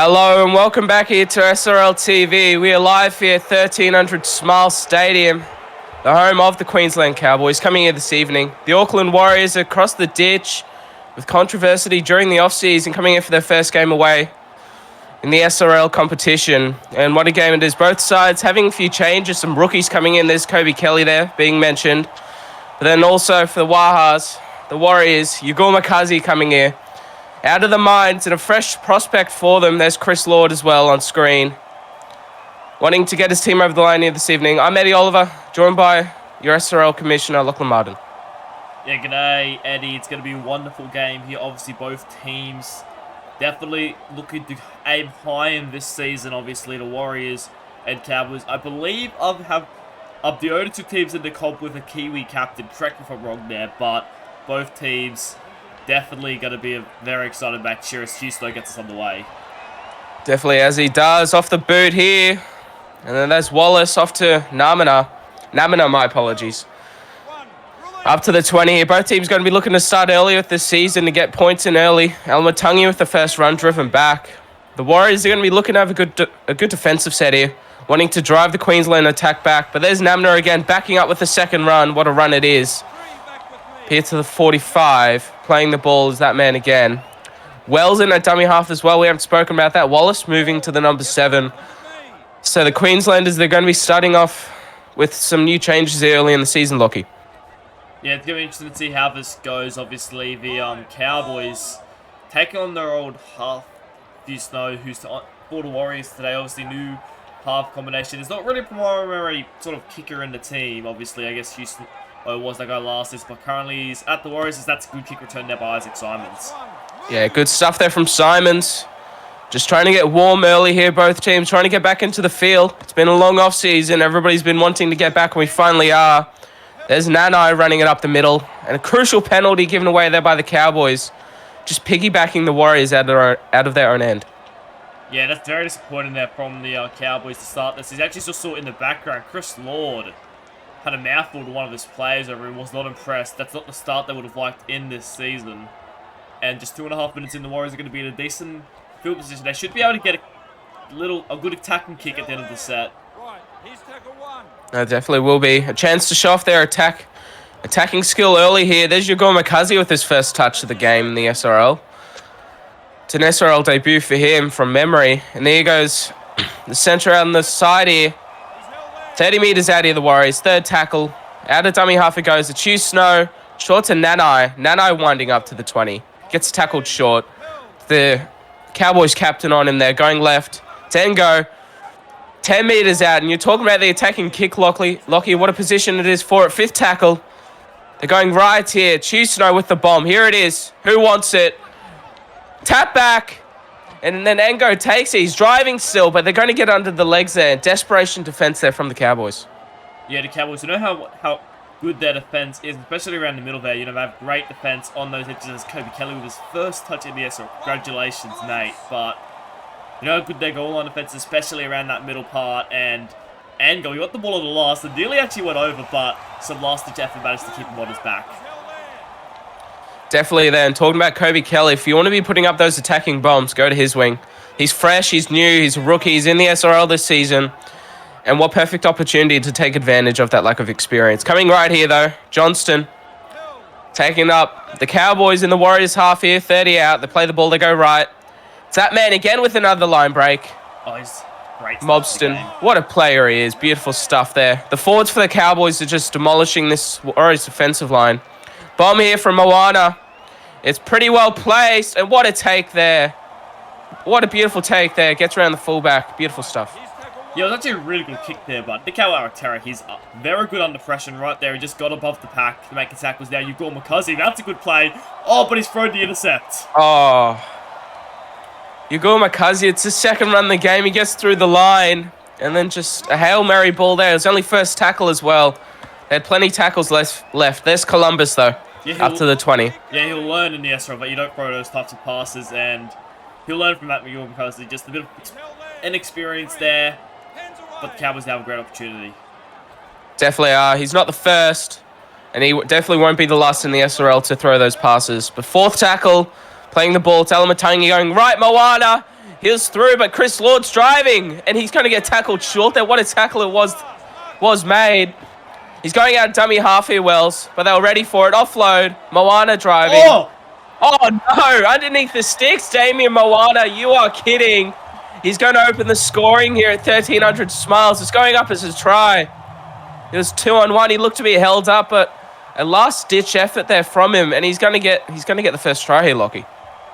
Hello and welcome back here to SRL TV. We are live here at 1300 Smile Stadium, the home of the Queensland Cowboys, coming here this evening. The Auckland Warriors are across the ditch with controversy during the off-season, coming in for their first game away in the SRL competition. And what a game it is. Both sides having a few changes, some rookies coming in. There's Kobe Kelly there being mentioned. But then also for the Wahas, the Warriors, Yugul Makazi coming here. Out of the mines and a fresh prospect for them. There's Chris Lord as well on screen, wanting to get his team over the line here this evening. I'm Eddie Oliver, joined by your SRL Commissioner, Lachlan Martin. Yeah, g'day, Eddie. It's going to be a wonderful game here. Obviously, both teams definitely looking to aim high in this season. Obviously, the Warriors and Cowboys. I believe I have the only two teams in the comp with a Kiwi captain. Correct me if I'm wrong there, but both teams definitely going to be a very exciting match here as Houston gets us on the way. Definitely, as he does. Off the boot here. And then there's Wallace off to Namina, my apologies. Up to the 20 here. Both teams going to be looking to start early with this season to get points in early. Almatungi with the first run driven back. The Warriors are going to be looking to have a good defensive set here, wanting to drive the Queensland attack back. But there's Namina again, backing up with the second run. What a run it is. Here to the 45, playing the ball is that man again. Wells in at dummy half as well. We haven't spoken about that. Wallace moving to the number 7. So the Queenslanders, they're going to be starting off with some new changes early in the season, Lockie. Yeah, it's going to be interesting to see how this goes. Obviously, the Cowboys taking on their old half, Snow, who's for the Warriors today. Obviously, new half combination. It's not really a primary sort of kicker in the team. Obviously, I guess Houston was that guy last year, but currently he's at the Warriors. That's a good kick return there by Isaac Simons. Yeah, good stuff there from Simons. Just trying to get warm early here, both teams trying to get back into the field. It's been a long off-season. Everybody's been wanting to get back, and we finally are. There's Nanai running it up the middle, and a crucial penalty given away there by the Cowboys, just piggybacking the Warriors out of their own end. Yeah, that's very disappointing there from the Cowboys to start this. He's actually just saw in the background, Chris Lord had a mouthful to one of his players over and was not impressed. That's not the start they would have liked in this season. And just 2.5 minutes in, the Warriors are going to be in a decent field position. They should be able to get a good attacking kick at the end of the set. That definitely will be. A chance to show off their attacking skill early here. There's Yugul Makazi with his first touch of the game in the SRL. It's an SRL debut for him from memory. And there he goes. The centre out on the side here. 30 metres out here, the Warriors. Third tackle. Out of dummy half it goes. It's Hugh Snow. Short to Nanai. Nanai winding up to the 20. Gets tackled short. The Cowboys captain on him there. Going left. Tengo. 10 metres out. And you're talking about the attacking kick, Lockie. What a position it is for it. Fifth tackle. They're going right here. Hugh Snow with the bomb. Here it is. Who wants it? Tap back. And then Engo takes it. He's driving still, but they're going to get under the legs there. Desperation defense there from the Cowboys. Yeah, the Cowboys, you know how good their defense is, especially around the middle there. You know, they have great defense on those edges as Kobe Kelly with his first touch in the SRL. Congratulations, Nate. But you know how good their goal line defense, especially around that middle part. And Engo, he got the ball at the last. And nearly actually went over, but some last-ditch effort managed to keep him on his back. Definitely there. And talking about Kobe Kelly, if you want to be putting up those attacking bombs, go to his wing. He's fresh, he's new, he's a rookie, he's in the SRL this season. And what perfect opportunity to take advantage of that lack of experience. Coming right here, though, Johnston taking up the Cowboys in the Warriors half here, 30 out. They play the ball, they go right. It's that man again with another line break. Oh, he's great. Mobston, what a player he is. Beautiful stuff there. The forwards for the Cowboys are just demolishing this Warriors defensive line. Bomb here from Moana. It's pretty well placed. And what a take there. What a beautiful take there. Gets around the fullback. Beautiful stuff. Yeah, it was actually a really good kick there, but Nikau Aratera, he's very good under pressure right there. He just got above the pack to make the tackles. Now Yugul Makazi, that's a good play. Oh, but he's thrown the intercept. Oh. Yugul Makazi, it's his second run in the game. He gets through the line. And then just a Hail Mary ball there. It was only first tackle as well. They had plenty of tackles left. There's Columbus, though. Yeah, up to the 20. Yeah, he'll learn in the SRL, but you don't throw those types of passes, and he'll learn from that because he's just a bit of inexperience there. But the Cowboys have a great opportunity. Definitely are. He's not the first, and he definitely won't be the last in the SRL to throw those passes. But fourth tackle, playing the ball. Talamatangi going right, Moana. He's through, but Chris Lord's driving, and he's going to get tackled short there. What a tackle it was made. He's going out dummy half here, Wells, but they were ready for it. Offload. Moana driving. Oh, no. Underneath the sticks, Damien Moana. You are kidding. He's going to open the scoring here at 1,300 smiles. It's going up as a try. It was 2-on-1. He looked to be held up, but a last-ditch effort there from him, and he's going to get the first try here, Lockie.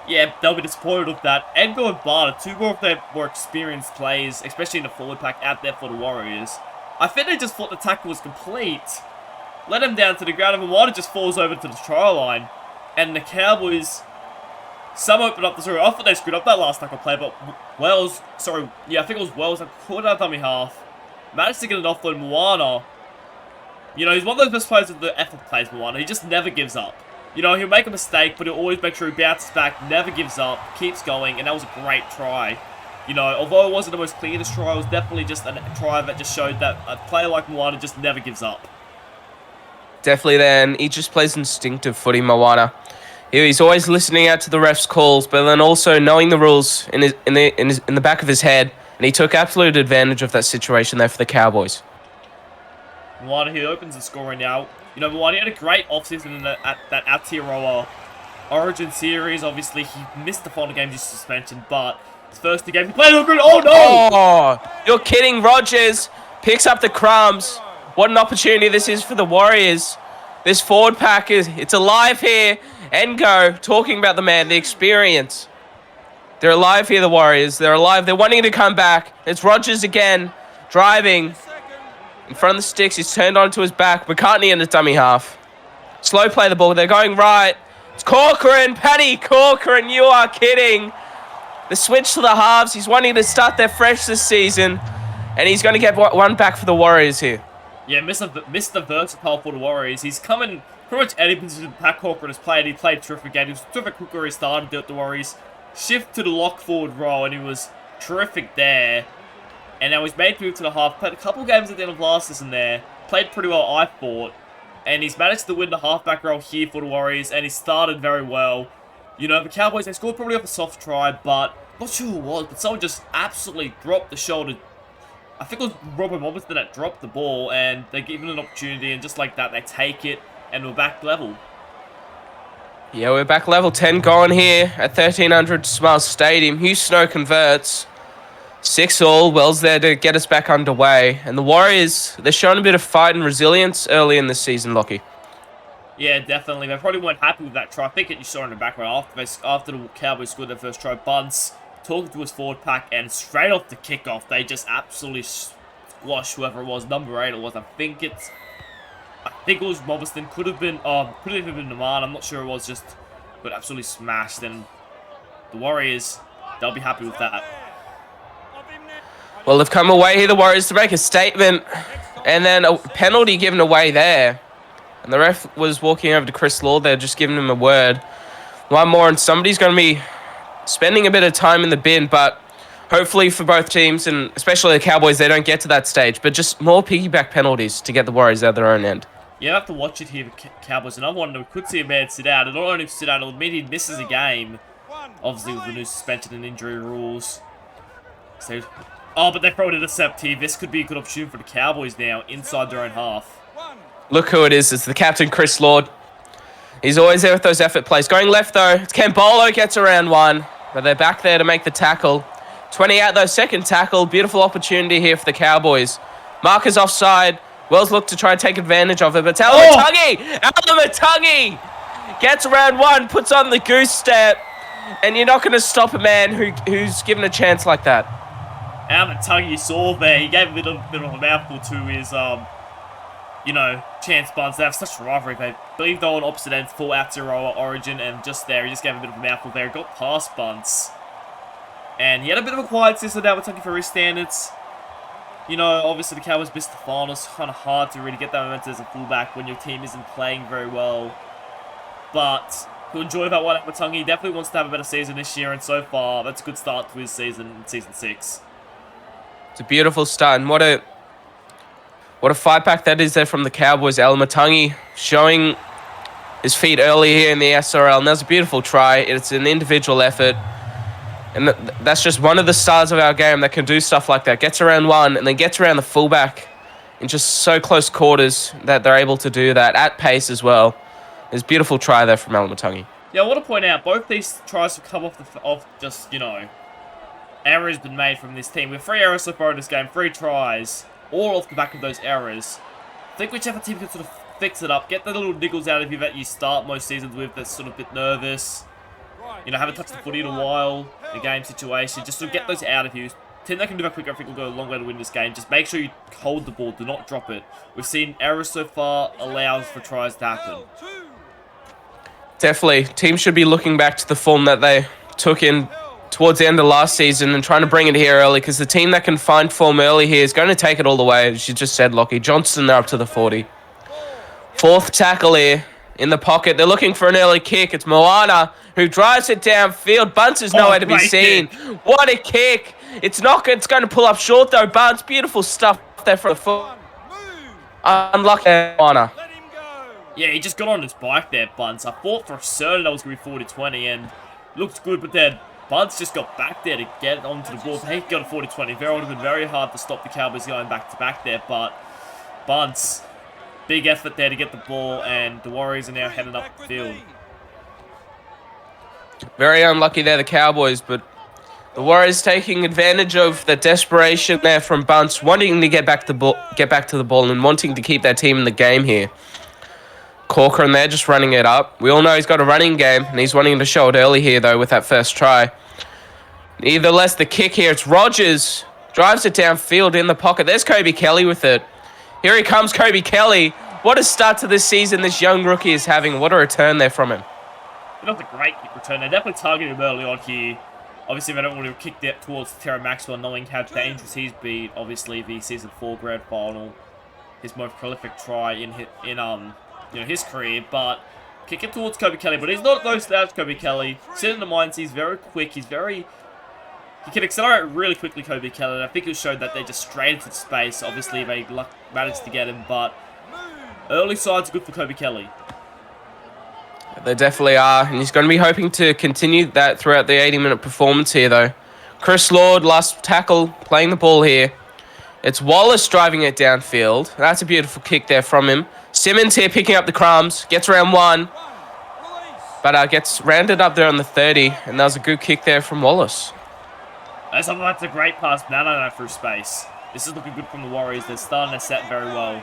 Yeah, they'll be disappointed with that. Edgar and Barter, two more of their more experienced players, especially in the forward pack, out there for the Warriors. I think they just thought the tackle was complete. Let him down to the ground, and Moana just falls over to the try line. And the Cowboys, some opened up the story. I thought they screwed up that last tackle play, but Wells, I think it was Wells that caught out dummy half. Managed to get an offload. Moana, you know, he's one of those best players with the effort plays, Moana. He just never gives up. You know, he'll make a mistake, but he'll always make sure he bounces back, never gives up, keeps going, and that was a great try. You know, although it wasn't the most cleanest try, it was definitely just a try that just showed that a player like Moana just never gives up. Definitely then. He just plays instinctive footy, Moana. He's always listening out to the refs' calls, but then also knowing the rules in the back of his head, and he took absolute advantage of that situation there for the Cowboys. Moana, he opens the scoring now. You know, Moana had a great offseason in that Aotearoa Origin series. Obviously, he missed the final game due to suspension, but his first two games he played good. Oh, no! Oh, you're kidding. Rogers picks up the crumbs. What an opportunity this is for the Warriors. This forward pack it's alive here. Engo talking about the man, the experience. They're alive here, the Warriors. They're alive. They're wanting to come back. It's Rogers again, driving. In front of the sticks, he's turned onto his back. McCartney in the dummy half. Slow play the ball. They're going right. It's Corcoran. Paddy Corcoran, you are kidding. The switch to the halves. He's wanting to start their fresh this season. And he's going to get one back for the Warriors here. Yeah, Mr. Versatile for the Warriors. He's coming pretty much any position Pat Corcoran has played. He played terrific game. He was terrific quicker he started with the Warriors. Shift to the lock forward role, and he was terrific there. And now he's made the move to the half. Played a couple games at the end of last season there. Played pretty well, I thought. And he's managed to win the halfback role here for the Warriors. And he started very well. You know, the Cowboys, they scored probably off a soft try, but not sure who it was. But someone just absolutely dropped the shoulder. I think it was Robert Robinson that dropped the ball. And they gave him an opportunity. And just like that, they take it. And we're back level. Yeah, we're back level 10 going here at 1,300 Smiles Stadium. Hugh Snow converts. 6-all, Wells there to get us back underway. And the Warriors, they're showing a bit of fight and resilience early in this season, Lockie. Yeah, definitely. They probably weren't happy with that try. I think you saw in the background after the Cowboys scored their first try. Bunce talking to his forward pack, and straight off the kickoff, they just absolutely squashed whoever it was. Number 8 it was. I think it was Robinson. Could have even been Naman. I'm not sure it was. Just got absolutely smashed. And the Warriors, they'll be happy with that. Well, they've come away here, the Warriors, to make a statement. And then a penalty given away there. And the ref was walking over to Chris Lord there, just giving him a word. One more, and somebody's going to be spending a bit of time in the bin. But hopefully for both teams, and especially the Cowboys, they don't get to that stage. But just more piggyback penalties to get the Warriors out of their own end. Yeah, I have to watch it here with Cowboys. Another one, we could see a man sit out. And not only sit out, it'll mean he misses a game. Obviously with the new suspension and injury rules. So, but they throw it intercept here. This could be a good opportunity for the Cowboys now, inside their own half. Look who it is. It's the captain, Chris Lord. He's always there with those effort plays. Going left, though. It's Cambolo gets around one. But they're back there to make the tackle. 20 out, though. Second tackle. Beautiful opportunity here for the Cowboys. Marker's offside. Wells looked to try and take advantage of it. But it's Alamatungi gets around one, puts on the goose step. And you're not going to stop a man who's given a chance like that. Alamatungi, you saw there. He gave a bit of a mouthful to his, Chance Bunce. They have such a rivalry. They believe they're on opposite ends, full Aotearoa Origin, and just there, he just gave a bit of a mouthful there. Got past Bunce. And he had a bit of a quiet season now, for his standards. You know, obviously the Cowboys missed the finals. Kind of hard to really get that momentum as a fullback when your team isn't playing very well. But he'll enjoy that one at Matungi. He definitely wants to have a better season this year, and so far, that's a good start to his season in Season 6. It's a beautiful start, and what a fight back that is there from the Cowboys. Alamatungi showing his feet early here in the SRL, and that's a beautiful try. It's an individual effort, And that's just one of the stars of our game that can do stuff like that. Gets around one and then gets around the fullback in just so close quarters that they're able to do that at pace as well. There's a beautiful try there from Alamatangi. Yeah, I want to point out, both these tries have come off just, you know, errors been made from this team. With 3 errors so far in this game, 3 tries, all off the back of those errors. I think whichever team can sort of fix it up, get the little niggles out of you that you start most seasons with that's sort of a bit nervous. You know, haven't touched the footy in a while, a game situation, just sort of get those out of you. Team that can do that quicker, I think will go a long way to win this game. Just make sure you hold the ball, do not drop it. We've seen errors so far allows for tries to happen. Definitely. Teams should be looking back to the form that they took in towards the end of last season and trying to bring it here early, because the team that can find form early here is going to take it all the way, as you just said, Lockie. Johnston, they're up to the 40. 4th tackle here in the pocket. They're looking for an early kick. It's Moana who drives it downfield. Bunce is nowhere to be seen. What a kick. It's not. It's going to pull up short, though. Bunce, beautiful stuff there for the foot. Unlucky, Moana. Yeah, he just got on his bike there, Bunce. I thought for certain that was going to be 40-20 and looked good, but then Bunce just got back there to get onto the ball. He got a 40-20. It would have been very hard to stop the Cowboys going back-to-back there, but Bunce, big effort there to get the ball, and the Warriors are now heading up the field. Very unlucky there, the Cowboys, but the Warriors taking advantage of the desperation there from Bunce, wanting to get back to the ball and wanting to keep their team in the game here. Corcoran there just running it up. We all know he's got a running game, and he's wanting to show it early here, though, with that first try. Nevertheless, the kick here, it's Rogers. Drives it downfield in the pocket. There's Kobe Kelly with it. Here he comes, Kobe Kelly. What a start to this season this young rookie is having. What a return there from him. That was a great kick return. They definitely targeted him early on here. Obviously, they don't want to kick that towards Terra Maxwell, knowing how dangerous he's been. Obviously, the Season 4 Grand Final, his most prolific try in his career, but kick it towards Kobe Kelly. But he's not those slouch, Kobe Kelly. Sit in the mines, he's very quick, he can accelerate really quickly, Kobe Kelly, and I think it showed that they just straight into space. Obviously, they managed to get him, but early signs are good for Kobe Kelly. They definitely are, and he's going to be hoping to continue that throughout the 80-minute performance here, though. Chris Lord, last tackle, playing the ball here. It's Wallace driving it downfield. That's a beautiful kick there from him. Simmons here picking up the crumbs. Gets around one. But gets rounded up there on the 30. And that was a good kick there from Wallace. That's a great pass. No, through space. This is looking good from the Warriors. They're starting to set very well.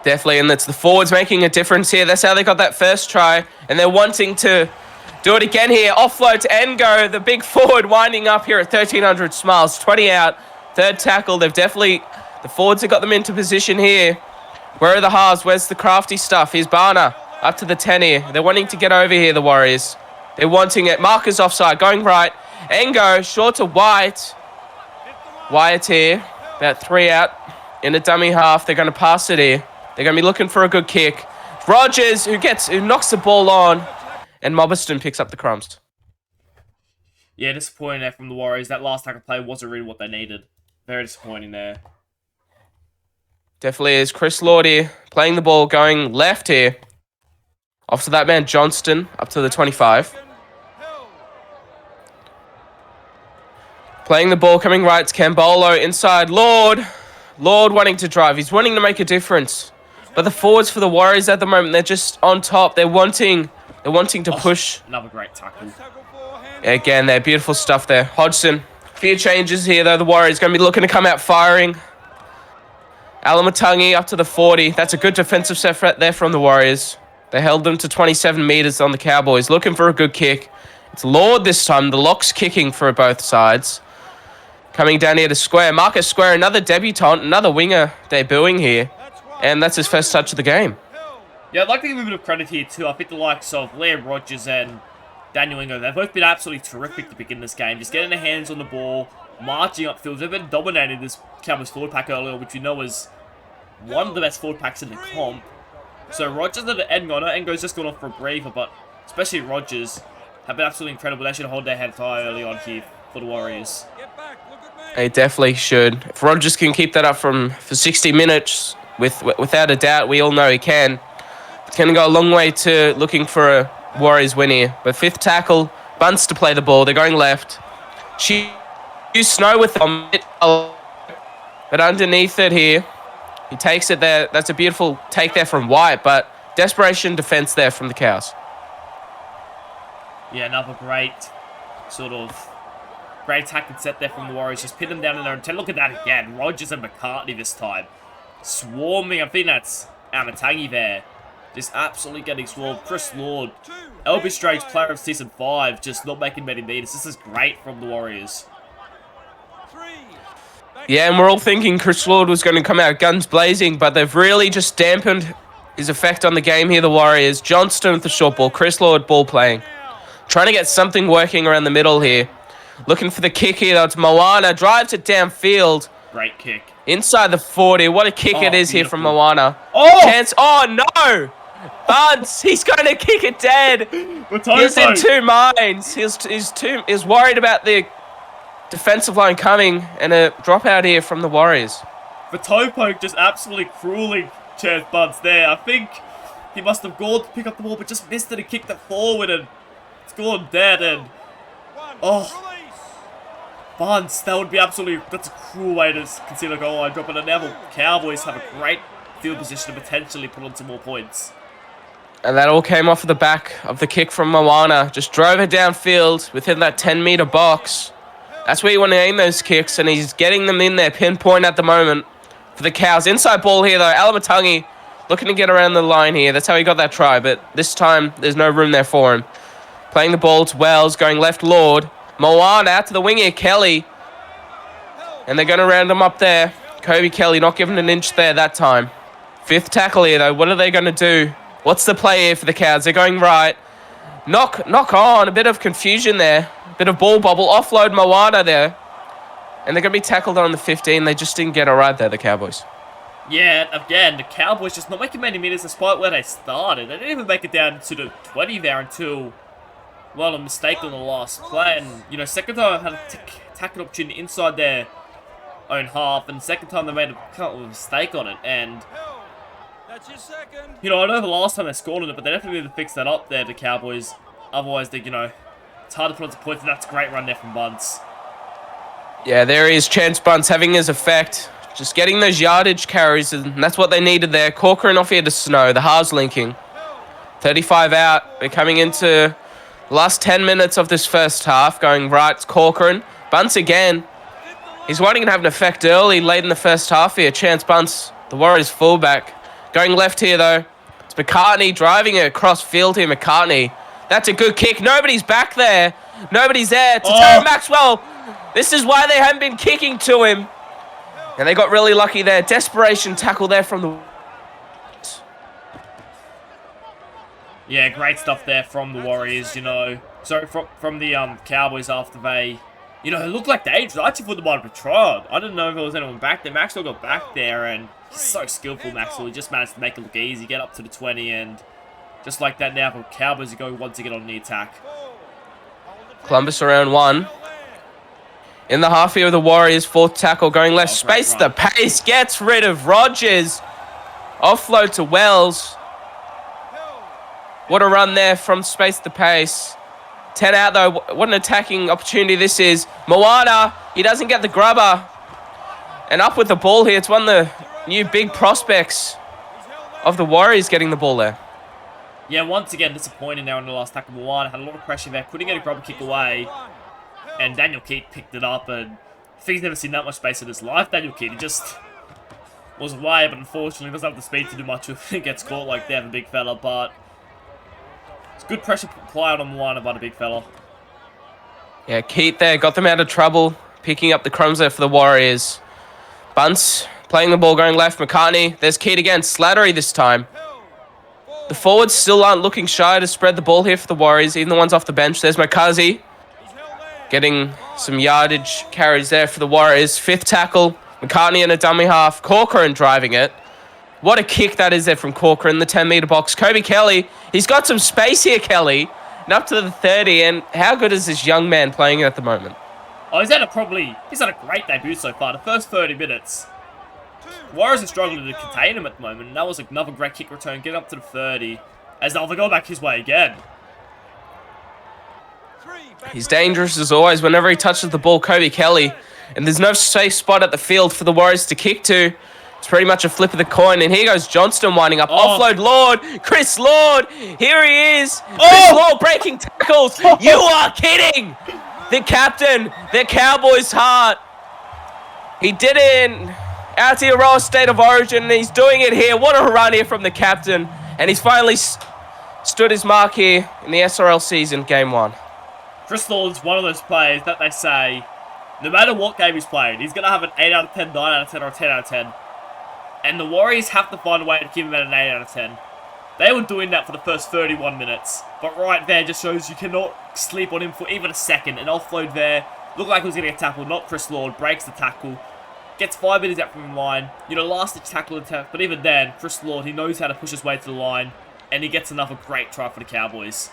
Definitely, and it's the forwards making a difference here. That's how they got that first try. And they're wanting to do it again here. Offload to Ngo, the big forward winding up here at 1,300 smiles. 20 out. 3rd tackle. The forwards have got them into position here. Where are the halves? Where's the crafty stuff? Here's Barner up to the 10 here. They're wanting to get over here, the Warriors. They're wanting it. Marcus offside, going right. Ngo, short to White. Wyatt here, about 3 out in a dummy half. They're going to pass it here. They're going to be looking for a good kick. Rogers, who knocks the ball on, and Mobberston picks up the crumbs. Yeah, disappointing there from the Warriors. That last tackle play wasn't really what they needed. Very disappointing there. Definitely is. Chris Lord here, playing the ball, going left here. Off to that man, Johnston, up to the 25. Playing the ball, coming right, it's Cambolo inside. Lord wanting to drive. He's wanting to make a difference. But the forwards for the Warriors at the moment, they're just on top. They're wanting to push. Another great tackle. Again, they're beautiful stuff there. Hodgson, few changes here, though. The Warriors going to be looking to come out firing. Alamatangi up to the 40. That's a good defensive set there from the Warriors. They held them to 27 meters on the Cowboys. Looking for a good kick. It's Lord this time. The lock's kicking for both sides. Coming down here to Square. Marcus Square, another debutant, another winger debuting here. And that's his first touch of the game. Yeah, I'd like to give a bit of credit here too. I think the likes of Liam Rogers and Daniel Ngo, they've both been absolutely terrific to begin this game. Just getting their hands on the ball, marching upfield. They've been dominating this Cowboys forward pack earlier, which we know is one of the best forward packs in the comp. So Rogers and Ngo, I know Ngo's just gone off for a breather, but especially Rogers have been absolutely incredible. They should hold their head high early on here for the Warriors. They definitely should. If Rogers can keep that up for 60 minutes, without a doubt, we all know he can. It's going to go a long way to looking for a Warriors win here. But 5th tackle, Bunce to play the ball. They're going left. She used Snow with them, but underneath it here, he takes it there. That's a beautiful take there from White, but desperation defense there from the Cows. Yeah, another great great attacking set there from the Warriors. Just pin them down in there. And look at that again. Rogers and McCartney this time. Swarming. I think that's Amatangi there. Just absolutely getting swarmed. Chris Lord, LB Strange, player of season 5, just not making many meters. This is great from the Warriors. Yeah, and we're all thinking Chris Lord was going to come out guns blazing, but they've really just dampened his effect on the game here, the Warriors. Johnston with the short ball. Chris Lord ball playing. Trying to get something working around the middle here. Looking for the kick here, though. It's Moana. Drives it downfield. Great kick. Inside the 40. What a kick it is beautiful. Here from Moana. Oh! Chance. Oh, no! Bunce, he's going to kick it dead. He's in two minds. He's worried about the defensive line coming, and a dropout here from the Warriors. The toe poke just absolutely cruelly Chance Bunce there. I think he must have gone to pick up the ball, but just missed it and kicked it forward, and it's gone dead. And Bunce, that would be that's a cruel way to consider a goal line drop. And now the Cowboys have a great field position to potentially put on some more points. And that all came off of the back of the kick from Moana. Just drove it downfield within that 10-meter box. That's where you want to aim those kicks, and he's getting them in there, pinpoint at the moment for the Cows. Inside ball here, though. Alamatangi looking to get around the line here. That's how he got that try, but this time there's no room there for him. Playing the ball to Wells, going left, Lord. Moana out to the wing here, Kelly. And they're going to round him up there. Kobe Kelly not giving an inch there that time. Fifth tackle here, though. What are they going to do? What's the play here for the Cows? They're going right. Knock on. A bit of confusion there. A bit of ball bobble. Offload Moana there. And they're going to be tackled on the 15. They just didn't get it right there, the Cowboys. Yeah, again, the Cowboys just not making many meters despite where they started. They didn't even make it down to the 20 there until, well, a mistake on the last play. And, second time I had a tackle opportunity inside their own half. And second time they made a mistake on it. And I know the last time they scored on it, but they definitely need to fix that up there, the Cowboys. Otherwise, it's hard to put on some points, and that's a great run there from Bunce. Yeah, there he is, Chance Bunce having his effect. Just getting those yardage carries, and that's what they needed there. Corcoran off here to Snow, the halves linking. 35 out. We're coming into the last 10 minutes of this first half. Going right, it's Corcoran. Bunce again. He's wanting to have an effect early, late in the first half here. Chance Bunce, the Warriors fullback. Going left here, though. It's McCartney driving it across field here. McCartney. That's a good kick. Nobody's back there. Nobody's there. To Terry Maxwell. This is why they haven't been kicking to him. And they got really lucky there. Desperation tackle there from the... Yeah, great stuff there from the Warriors, Sorry, from the Cowboys after they... it looked like they actually thought they might have tried. I didn't know if there was anyone back there. Maxwell got back there, and he's so skillful, Maxwell. He just managed to make it look easy, get up to the 20, and just like that now, the Cowboys are going once again on the attack. Columbus around 1. In the half here of the Warriors, fourth tackle going left. Space the pace, gets rid of Rogers. Offload to Wells. What a run there from space the pace. 10 out, though. What an attacking opportunity this is. Moana, he doesn't get the grubber. And up with the ball here. It's one of the new big prospects of the Warriors getting the ball there. Yeah, once again, disappointing now in the last tackle. Moana had a lot of pressure there. Couldn't get a grubber kick away. And Daniel Keat picked it up. And I think he's never seen that much space in his life. Daniel Keat, he just was away. But unfortunately, doesn't have the speed to do much if he gets caught like that, the big fella. But it's good pressure applied on Moana by the big fella. Yeah, Keat there got them out of trouble. Picking up the crumbs there for the Warriors. Bunce playing the ball going left. McCartney. There's Keat again. Slattery this time. The forwards still aren't looking shy to spread the ball here for the Warriors. Even the ones off the bench. There's McCuzzy. Getting some yardage carries there for the Warriors. Fifth tackle. McCartney in a dummy half. Corcoran driving it. What a kick that is there from Corcoran. The 10-meter box. Kobe Kelly. He's got some space here, Kelly. And up to the 30. And how good is this young man playing at the moment? Oh, he's had a great debut so far. The first 30 minutes. Warriors are struggling to contain him at the moment. And that was another great kick return. Get up to the 30. As they'll go back his way again. He's dangerous as always whenever he touches the ball, Kobe Kelly. And there's no safe spot at the field for the Warriors to kick to. It's pretty much a flip of the coin. And here goes Johnston winding up. Offload Lord. Chris Lord. Here he is. Chris Lord breaking tackles. You are kidding. The captain. The Cowboys' heart. He did it in Aotearoa State of Origin. And he's doing it here. What a run here from the captain. And he's finally stood his mark here in the SRL season, game 1. Chris Lord's one of those players that they say, no matter what game he's played, he's going to have an 8 out of 10, 9 out of 10, or a 10 out of 10. And the Warriors have to find a way to give him an 8 out of 10. They were doing that for the first 31 minutes. But right there just shows you cannot sleep on him for even a second. An offload there. Looked like he was going to get tackled. Not Chris Lord. Breaks the tackle. Gets 5 minutes out from the line. You know, last-ditch tackle attempt. But even then, Chris Lord, he knows how to push his way to the line. And he gets another great try for the Cowboys.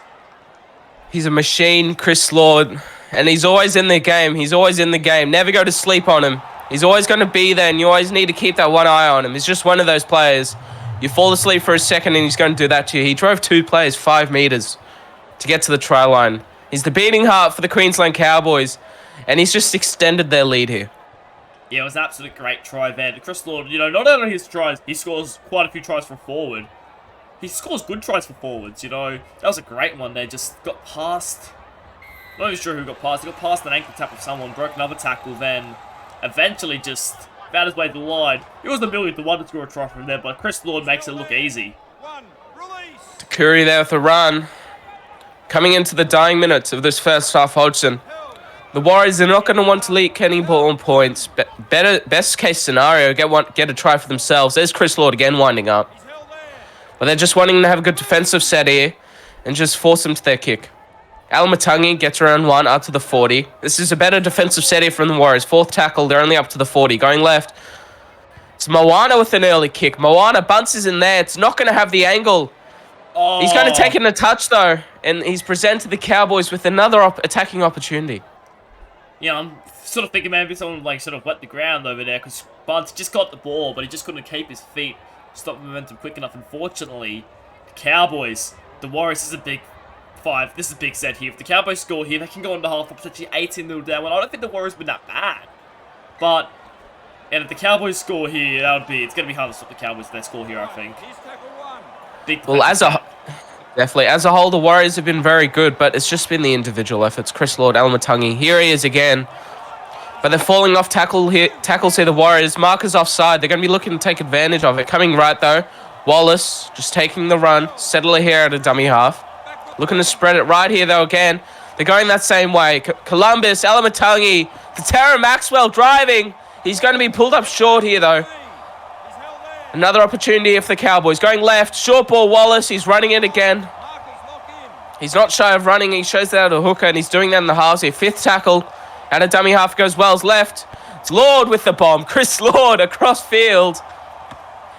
He's a machine, Chris Lord. And he's always in the game. He's always in the game. Never go to sleep on him. He's always going to be there, and you always need to keep that one eye on him. He's just one of those players. You fall asleep for a second, and he's going to do that to you. He drove 2 players 5 meters to get to the try line. He's the beating heart for the Queensland Cowboys, and he's just extended their lead here. Yeah, it was an absolute great try there. Chris Lord, you know, not only his tries, he scores quite a few tries for forward. He scores good tries for forwards, you know. That was a great one there. Just got past. Not even sure who got past. He got past an ankle tap of someone, broke another tackle, then eventually just found his way to the line. It was the millionth to one to score a try from there, but Chris Lord makes it look easy. Curry there with a run. Coming into the dying minutes of this first half, Hodgson. The Warriors are not going to want to leak any ball on points. Best case scenario, get a try for themselves. There's Chris Lord again winding up. But they're just wanting to have a good defensive set here and just force them to their kick. Alamatangi gets around 1 up to the 40. This is a better defensive set here from the Warriors. 4th tackle, they're only up to the 40. Going left. It's Moana with an early kick. Moana bounces in there. It's not going to have the angle. Oh. He's going to take in a touch, though. And he's presented the Cowboys with another attacking opportunity. Yeah, I'm sort of thinking maybe someone like sort of wet the ground over there because Bunce just got the ball, but he just couldn't keep his feet. Stop momentum quick enough. Unfortunately, the Cowboys, the Warriors, this is a big 5. This is a big set here. If the Cowboys score here, they can go into half, potentially 18-0 down. Well, I don't think the Warriors have been that bad. But, and if the Cowboys score here, it's going to be hard to stop the Cowboys if they score here, I think. Well, definitely. As a whole, the Warriors have been very good, but it's just been the individual efforts. Chris Lord, Alamatangi. Here he is again. But they're falling off tackles here, the Warriors. Markers offside. They're going to be looking to take advantage of it. Coming right, though. Wallace just taking the run. Settler here at a dummy half. Looking to spread it right here, though, again. They're going that same way. Columbus, Alamatangi. Tara Maxwell driving. He's going to be pulled up short here, though. Another opportunity for the Cowboys. Going left. Short ball, Wallace. He's running it again. He's not shy of running. He shows that out a hooker, and he's doing that in the halves here. 5th tackle. Out of dummy half goes Wells left. It's Lord with the bomb. Chris Lord across field.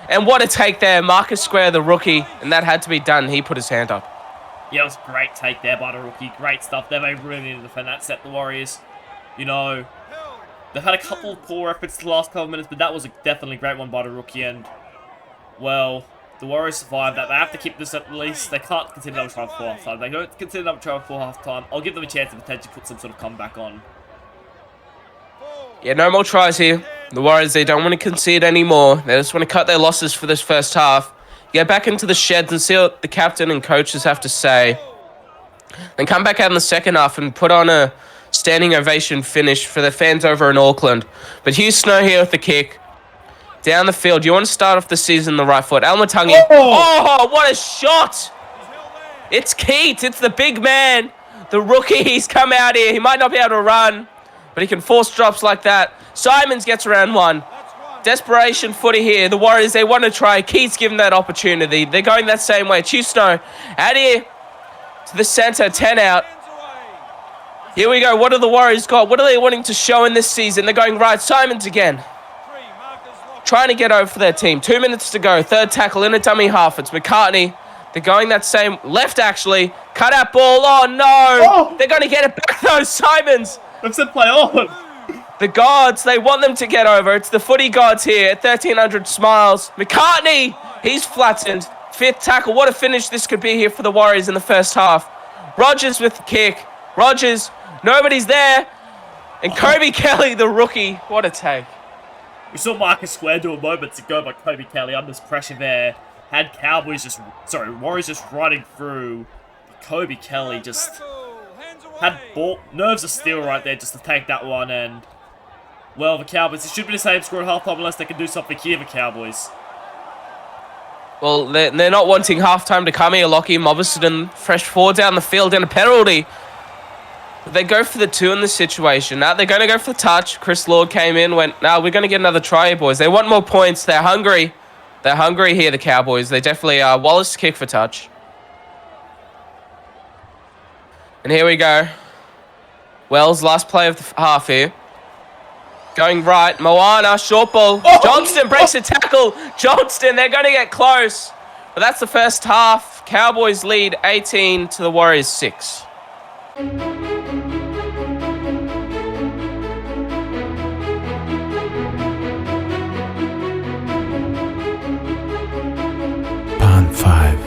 And what a take there. Marcus Square, the rookie. And that had to be done. He put his hand up. Yeah, it was a great take there by the rookie. Great stuff. They really needed to defend that set, the Warriors. You know, they've had a couple of poor efforts the last couple of minutes, but that was a definitely great one by the rookie. And, well, the Warriors survived that. They have to keep this at least. They can't continue another try before halftime. They don't continue another try before halftime. I'll give them a chance to potentially put some sort of comeback on. Yeah, no more tries here. The Warriors, they don't want to concede anymore. They just want to cut their losses for this first half. Get back into the sheds and see what the captain and coaches have to say. Then come back out in the second half and put on a standing ovation finish for the fans over in Auckland. But Hugh Snow here with the kick. Down the field. You want to start off the season the right foot. Alamatangi. Oh, what a shot! It's Keat. It's the big man. The rookie. He's come out here. He might not be able to run, but he can force drops like that. Simons gets around 1. Desperation footy here. The Warriors, they want to try. Keats given that opportunity. They're going that same way. Chusno out here to the center. 10 out. Here we go. What do the Warriors got? What are they wanting to show in this season? They're going right. Simons again. Trying to get over for their team. 2 minutes to go. 3rd tackle in a dummy half. It's McCartney. They're going that same left, actually. Cut out ball. Oh, no. They're going to get it back, though. Simons. I've said play on. The gods, they want them to get over. It's the footy gods here at 1,300 smiles. McCartney, he's flattened. 5th tackle. What a finish this could be here for the Warriors in the first half. Rogers with the kick. Rogers, nobody's there. And Kobe Kelly, the rookie, what a take. We saw Marcus Square do a moment ago by Kobe Kelly under pressure there. Had Warriors just running through. Kobe Kelly just had nerves of steel right there just to take that one. And, well, the Cowboys, it should be the same score at halftime unless they can do something here, the Cowboys. Well, they're not wanting halftime to come here. Lockie Mobberson, fresh forward down the field and a penalty. They go for the 2 in this situation. Now they're going to go for the touch. Chris Lord came in, went, no, we're going to get another try, boys. They want more points. They're hungry. They're hungry here, the Cowboys. They definitely are. Wallace kick for touch. And here we go. Wells, last play of the half here. Going right. Moana, short ball. Oh! Johnston breaks the tackle. Johnston, they're going to get close. But that's the first half. Cowboys lead 18 to the Warriors 6. Pan 5.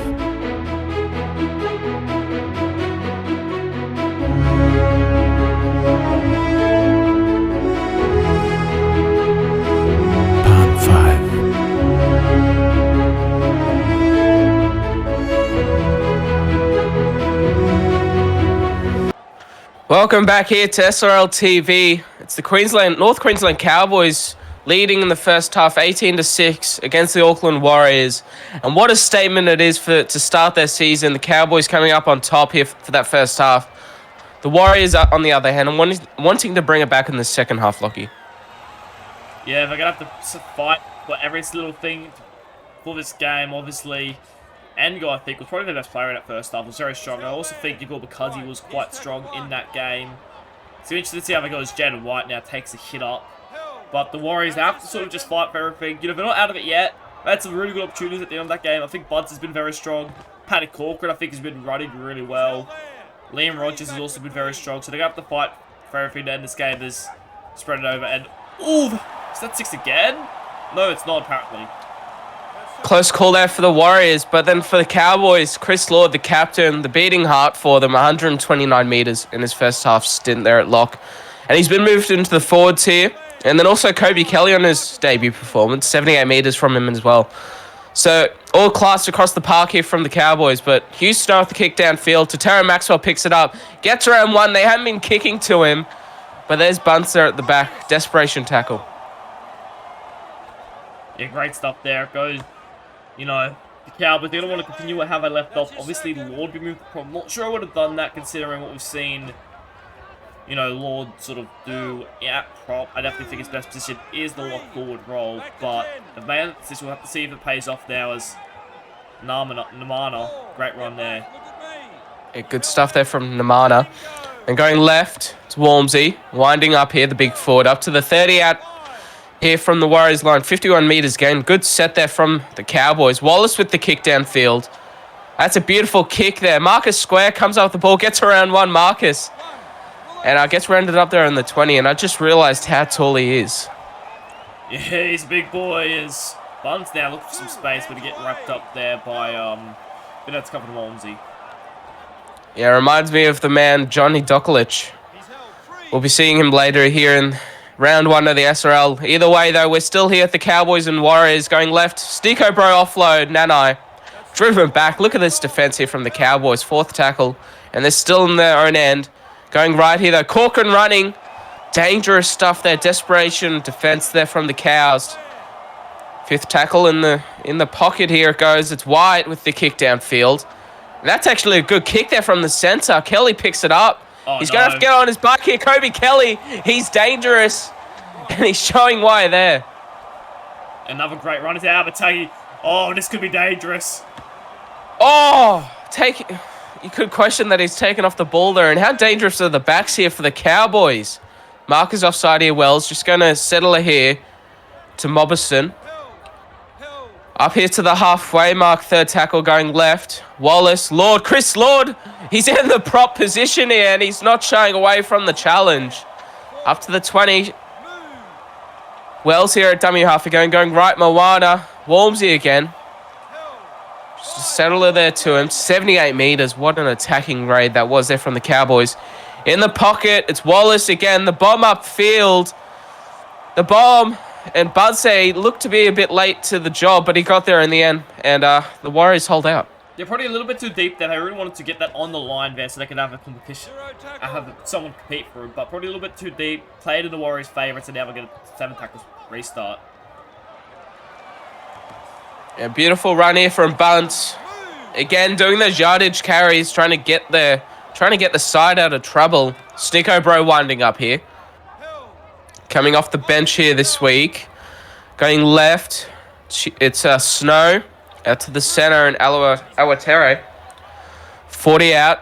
Pan 5. Welcome back here to SRL TV. It's the North Queensland Cowboys leading in the first half 18-6 against the Auckland Warriors. And what a statement it is to start their season. The Cowboys coming up on top here for that first half. The Warriors, on the other hand, are wanting to bring it back in the second half, Lockie. Yeah, they're going to have to fight for every little thing for this game, obviously. Engo, I think, was probably the best player in that first half. Was very strong. I also think Igor Bakazi was quite strong in that game. So interesting to see how they go as Jaden White now takes a hit up. But the Warriors have to sort of just fight for everything. You know, they're not out of it yet. They had some really good opportunities at the end of that game. I think Buds has been very strong. Paddy Corcoran, I think, has been running really well. Liam Rogers has also been very strong. So they're going to have to fight for everything to end this game as spread it over. And, ooh, is that 6 again? No, it's not, apparently. Close call there for the Warriors, but then for the Cowboys, Chris Lord, the captain, the beating heart for them, 129 metres in his first half stint there at lock. And he's been moved into the forwards here. And then also Kobe Kelly on his debut performance, 78 metres from him as well. So all class across the park here from the Cowboys, but Houston with the kick downfield. Tatara Maxwell picks it up, gets around one. They haven't been kicking to him, but there's Bunce there at the back. Desperation tackle. Yeah, great stuff there. Goes, you know, the Cowboys, they don't want to continue how they left off. Obviously, Lord be moved. I'm not sure I would have done that considering what we've seen, you know, Lord sort of do at prop. I definitely think his best position is the lock forward role, but the main position we'll have to see if it pays off now as Namana. Great run there. Yeah, good stuff there from Namana. And going left, it's Walmsey, winding up here, the big forward, up to the 30 out here from the Warriors line. 51 metres gain. Good set there from the Cowboys. Wallace with the kick downfield. That's a beautiful kick there. Marcus Square comes up with the ball, gets around one, Marcus. And gets rounded up there in the 20, and I just realised how tall he is. Yeah, he's a big boy. Is Buns now looking for some space, but to get wrapped up there by but that's covered Walmsey. Yeah, reminds me of the man Johnny Dokulic. We'll be seeing him later here in round 1 of the SRL. Either way, though, we're still here at the Cowboys and Warriors. Going left, Stico Bro offload, Nanai. Driven back. Look at this defence here from the Cowboys. 4th tackle, and they're still in their own end. Going right here, though. Corcoran running. Dangerous stuff there. Desperation defence there from the Cows. 5th tackle in the pocket here it goes. It's White with the kick downfield. And that's actually a good kick there from the centre. Kelly picks it up. Oh, he's going to have to get on his back here. Kobe Kelly, he's dangerous. And he's showing why there. Another great run. It's Abatagi. Oh, this could be dangerous. Oh, you could question that he's taken off the ball there. And how dangerous are the backs here for the Cowboys? Marcus offside here. Wells just going to settle it here to Mobberson. Up here to the halfway mark. 3rd tackle going left. Wallace, Lord, Chris Lord. He's in the prop position here and he's not shying away from the challenge. Up to the 20. Wells here at dummy half again. Going right, Moana. Walmsey again. Just settle it there to him. 78 metres. What an attacking raid that was there from the Cowboys. In the pocket, it's Wallace again. The bomb upfield. The bomb and Budsey looked to be a bit late to the job, but he got there in the end. And the Warriors hold out. They're probably a little bit too deep there. I really wanted to get that on the line there so they could have a competition. Have someone compete for it, but probably a little bit too deep. Played in the Warriors' favourites, and now we're going to 7 tackles restart. Yeah, beautiful run here from Bunt. Again, doing those yardage carries, trying to get the side out of trouble. Snicko Bro winding up here. Coming off the bench here this week. Going left, it's Snow. Out to the center and Awatere. 40 out.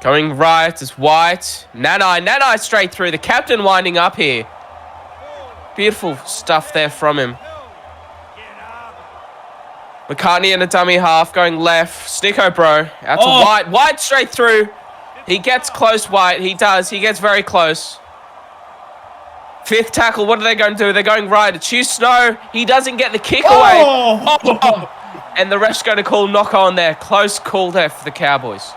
Going right, it's White. Nanai straight through. The captain winding up here. Beautiful stuff there from him. McCartney in a dummy half, going left. Snicko Bro, out to White. White straight through. He gets close, White. He does. He gets very close. 5th tackle, what are they going to do? They're going right. It's Hugh Snow. He doesn't get the kick away. And the ref's going to call knock on there. Close call there for the Cowboys.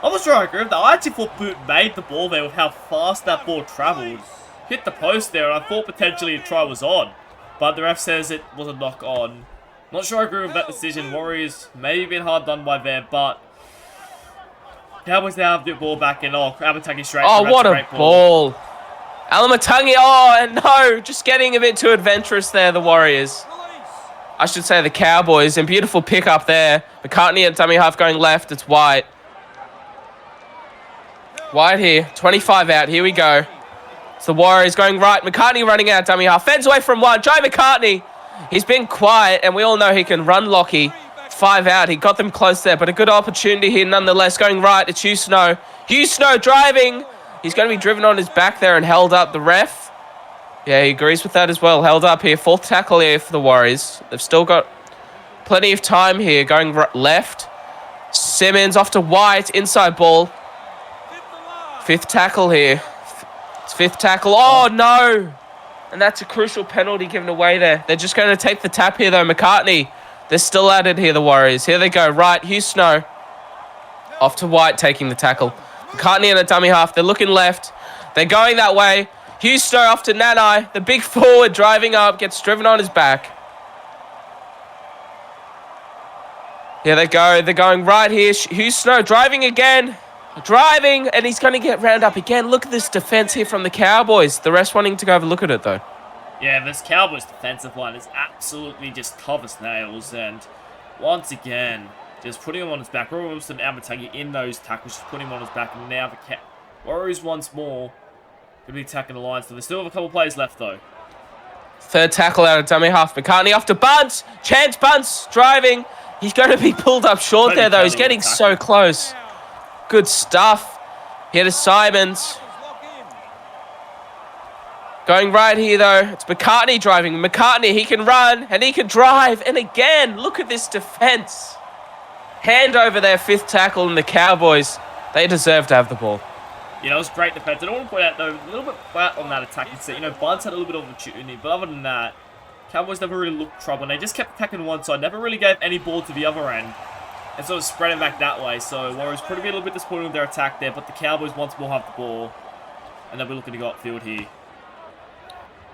I'm not sure I agree with that. I actually thought Boot made the ball there with how fast that ball travelled. Hit the post there, and I thought potentially a try was on. But the ref says it was a knock on. Not sure I agree with that decision. Warriors maybe been hard done by there, but Cowboys now have the ball back in. Alamatangi straight. Oh, what a ball. Alamatangi, and no, just getting a bit too adventurous there, the Warriors. I should say the Cowboys, and beautiful pick up there. McCartney at dummy half going left, it's White. White here, 25 out, here we go. It's the Warriors going right, McCartney running out dummy half. Fends away from one, Joe McCartney. He's been quiet, and we all know he can run Lockie. 5 out, he got them close there, but a good opportunity here nonetheless. Going right, it's Hugh Snow. Hugh Snow driving. He's going to be driven on his back there and held up. The ref, yeah, he agrees with that as well. Held up here, 4th tackle here for the Warriors. They've still got plenty of time here. Going left, Simmons off to White, inside ball. 5th tackle here. It's 5th tackle. Oh, no. And that's a crucial penalty given away there. They're just going to take the tap here, though. McCartney, they're still at it here, the Warriors. Here they go. Right, Hugh Snow. Off to White, taking the tackle. McCartney in a dummy half. They're looking left. They're going that way. Hugh Snow off to Nanai. The big forward driving up. Gets driven on his back. Here they go. They're going right here. Hugh Snow driving again. Driving, and he's going to get round up again. Look at this defense here from the Cowboys. The rest wanting to go have a look at it, though. Yeah, this Cowboys defensive line is absolutely just tough as nails. And once again, just putting him on his back. Roy Wilson and Amatagi in those tackles, just putting him on his back. And now the Warriors once more going to be attacking the line. So they still have a couple plays left, though. 3rd tackle out of dummy half. McCartney off to Bunce. Chance Bunce driving. He's going to be pulled up short there, though. He's getting so close. Good stuff. Here to Simons. Going right here, though. It's McCartney driving. McCartney, he can run and he can drive. And again, look at this defense. Hand over their 5th tackle, and the Cowboys, they deserve to have the ball. Yeah, it was great defense. I don't want to point out, though, a little bit flat on that attacking set. Bunce had a little bit of opportunity, but other than that, Cowboys never really looked trouble. And they just kept attacking one side, never really gave any ball to the other end. And sort of spread it back that way. So Warriors probably be a little bit disappointed with their attack there, but the Cowboys once more have the ball. And they'll be looking to go upfield here.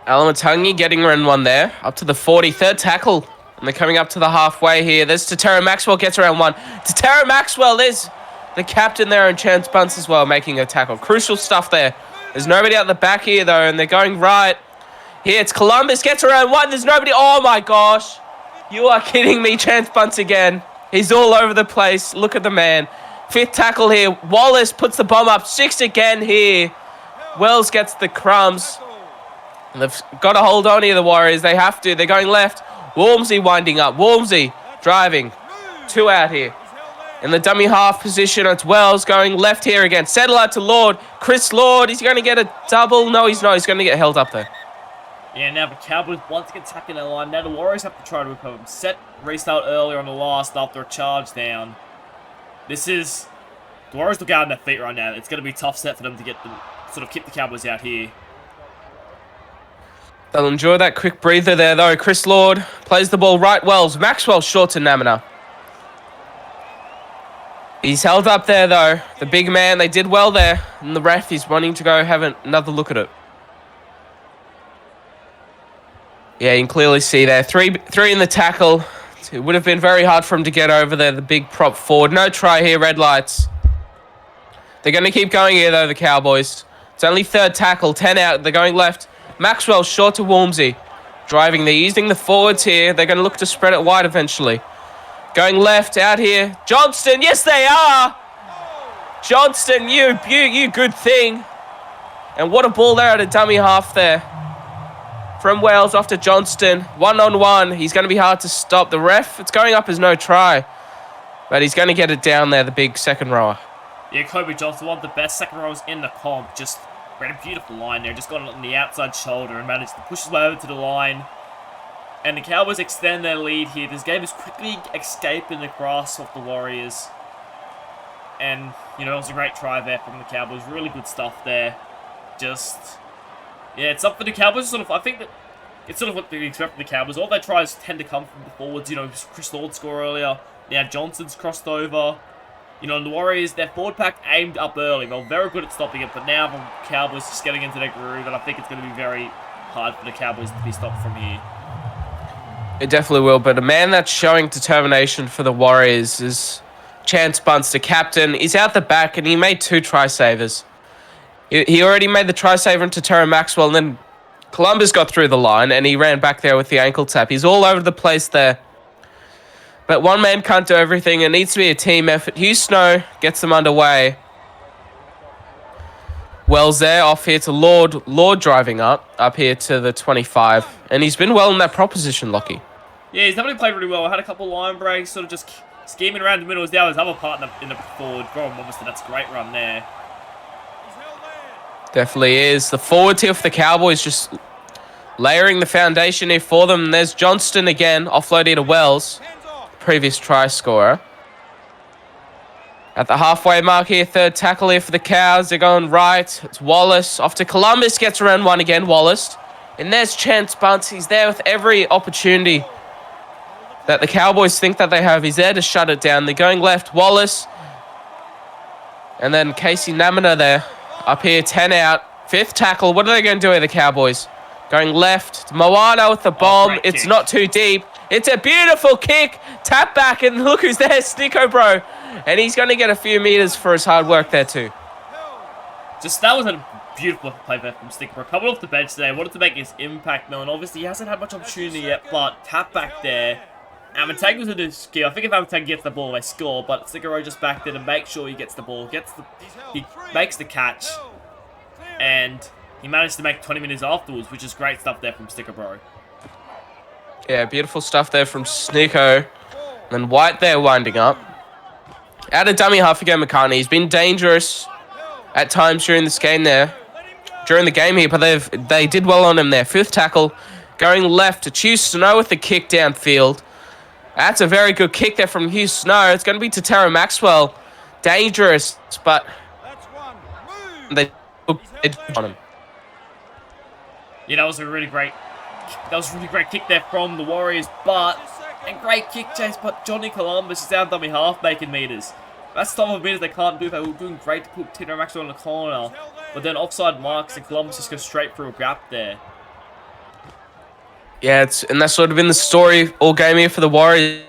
Alamatangi getting run one there. Up to the 40. 3rd tackle. And they're coming up to the halfway here. There's Tatera Maxwell gets around one. Tatera Maxwell, there's the captain there, and Chance Bunce as well making a tackle. Crucial stuff there. There's nobody out the back here, though, and they're going right. Here, it's Columbus gets around one. There's nobody. Oh, my gosh. You are kidding me. Chance Bunce again. He's all over the place. Look at the man. 5th tackle here. Wallace puts the bomb up. 6 again here. Wells gets the crumbs. And they've got to hold on here, the Warriors. They have to. They're going left. Walmsley winding up. Walmsley driving. 2 out here. In the dummy half position, it's Wells going left here again. Settle out to Lord. Chris Lord. He's going to get a double. No, he's not. He's going to get held up there. Yeah, now the Cowboys once again attacking their line. Now the Warriors have to try to recover them. Set restart earlier on the last after a charge down. This is... The Warriors look out on their feet right now. It's going to be a tough set for them to get them, sort of keep the Cowboys out here. They'll enjoy that quick breather there, though. Chris Lord plays the ball right. Wells. Maxwell short to Namina. He's held up there, though. The big man, they did well there. And the ref, he's wanting to go have another look at it. Yeah, you can clearly see there. Three in the tackle. It would have been very hard for him to get over there, the big prop forward. No try here, red lights. They're going to keep going here, though, the Cowboys. It's only third tackle, 10 out. They're going left. Maxwell short to Walmsley. Driving, they're using the forwards here. They're going to look to spread it wide eventually. Going left, out here. Johnston, yes they are! Johnston, you good thing. And what a ball there at a dummy half there. From Wales off to Johnston. 1-on-1. He's going to be hard to stop. The ref, it's going up as no try. But he's going to get it down there, the big second rower. Yeah, Kobe Johnston, one of the best second rowers in the comp. Just ran a beautiful line there. Just got it on the outside shoulder and managed to push his way over to the line. And the Cowboys extend their lead here. This game is quickly escaping the grasp of the Warriors. And, you know, it was a great try there from the Cowboys. Really good stuff there. Just, yeah, it's up for the Cowboys. Sort of, I think that it's sort of what they expect from the Cowboys. All their tries tend to come from the forwards. You know, Chris Lord scored earlier. Now Johnson's crossed over. You know, and the Warriors, their forward pack aimed up early. They were very good at stopping it, but now the Cowboys just getting into their groove, and I think it's going to be very hard for the Cowboys to be stopped from here. It definitely will, but a man that's showing determination for the Warriors is Chance Bunce, the captain. He's out the back, and he made 2 try savers. He already made the try saver into Terry Maxwell, and then Columbus got through the line, and he ran back there with the ankle tap. He's all over the place there. But one man can't do everything. It needs to be a team effort. Hugh Snow gets them underway. Wells there, off here to Lord. Lord driving up here to the 25. And he's been well in that proposition, Lockie. Yeah, he's definitely played really well. I had a couple of line breaks, sort of just scheming around the middle. As now his other partner in the forward, Rowan Robertson. That's a great run there. Definitely is. The forward here for the Cowboys just layering the foundation here for them. And there's Johnston again, offloaded to Wells. Previous try scorer. At the halfway mark here, third tackle here for the Cows. They're going right. It's Wallace. Off to Columbus. Gets around one again, Wallace. And there's Chance Bunce. He's there with every opportunity that the Cowboys think that they have. He's there to shut it down. They're going left. Wallace. And then Casey Namina there. Up here, 10 out. Fifth tackle. What are they going to do with the Cowboys? Going left. Moana with the bomb. It's kick. Not too deep. It's a beautiful kick. Tap back, and look who's there, Snicko Bro. And he's going to get a few meters for his hard work there too. That was a beautiful play there from Snicko Bro. Coming off the bench today, wanted to make his impact known. Obviously, he hasn't had much opportunity yet, but tap back there. Amatang was in his skill. I think if Amatang gets the ball, they score, but Snicko Bro just back there to make sure he gets the ball. He makes the catch, and he managed to make 20 minutes afterwards, which is great stuff there from Snicko Bro. Yeah, beautiful stuff there from Snicko. And White there winding up. Out of dummy half again, McCartney. He's been dangerous at times during this game there. During the game here, but they did well on him there. Fifth tackle. Going left to Hugh Snow with the kick downfield. That's a very good kick there from Hugh Snow. It's going to be to Tara Maxwell. Dangerous, but they on him. Yeah, that was a really great kick there from the Warriors, but a great kick chase, but Johnny Columbus is down dummy half making meters. That's the type of meters they can't do. They were doing great to put Tino Maxwell in the corner, but then offside marks and Columbus just goes straight through a gap there. Yeah, and that's sort of been the story all game here for the Warriors.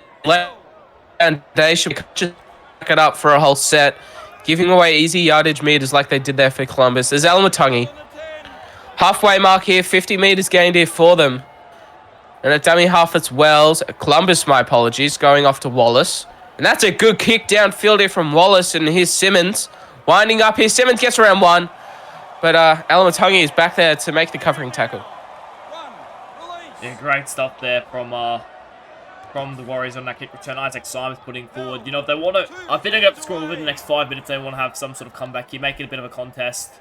And they should just back it up for a whole set, giving away easy yardage meters like they did there for Columbus. There's Alamatangi. Halfway mark here, 50 meters gained here for them. And a dummy half, it's Wells. Columbus, my apologies, going off to Wallace. And that's a good kick downfield here from Wallace, and here's Simmons. Winding up here, Simmons gets around one. But Alamatangi is back there to make the covering tackle. Yeah, great stuff there from the Warriors on that kick return. Isaac Simons putting forward. You know, if they want to, I think they're going to have to score within the next 5 minutes. They want to have some sort of comeback here, make it a bit of a contest.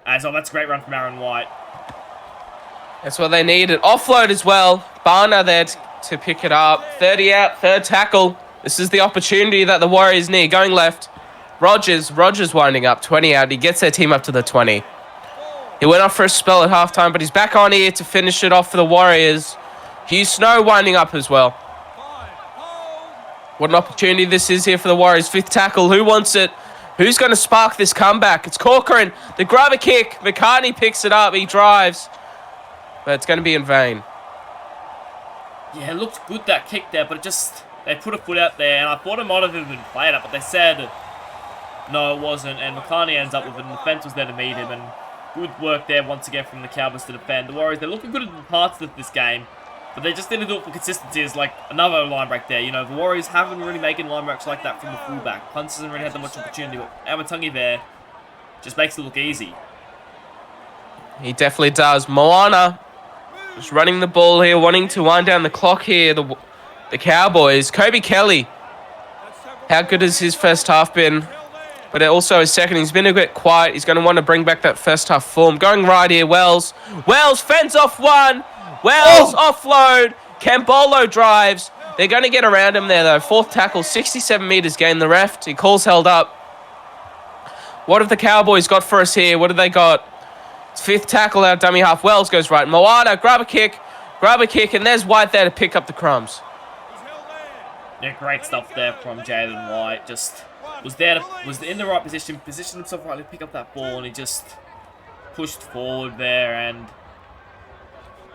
That's a great run from Aaron White. That's what they needed. Offload as well. Barner there to pick it up. 30 out, third tackle. This is the opportunity that the Warriors need. Going left. Rogers winding up, 20 out. He gets their team up to the 20. He went off for a spell at halftime, but he's back on here to finish it off for the Warriors. Hugh Snow winding up as well. What an opportunity this is here for the Warriors. 5th tackle. Who wants it? Who's going to spark this comeback? It's Corcoran. The grab a kick. McCartney picks it up. He drives. But it's going to be in vain. Yeah, it looked good, that kick there, but it just... They put a foot out there, and I thought it might have even been played up, but they said no, it wasn't, and McCartney ends up with it, and the defense was there to meet him, and good work there once again from the Cowboys to defend. The Warriors, they're looking good in parts of this game, but they just didn't do it for consistency. It's like another line break there. You know, the Warriors haven't really making line breaks like that from the fullback. Punts hasn't really had that much opportunity, but Amatungi there just makes it look easy. He definitely does. Moana just running the ball here, wanting to wind down the clock here. The Cowboys. Kobe Kelly. How good has his first half been? But also his second. He's been a bit quiet. He's going to want to bring back that first half form. Going right here, Wells. Wells fends off one. Wells offload. Cambolo drives. They're going to get around him there, though. 4th tackle, 67 meters gain. The ref, he calls held up. What have the Cowboys got for us here? What have they got? It's 5th tackle out, dummy half. Wells goes right. Moana, grab a kick, and there's White there to pick up the crumbs. Yeah, great stuff there from Jaden White. Just was in the right positioned himself right to pick up that ball, and he just pushed forward there, and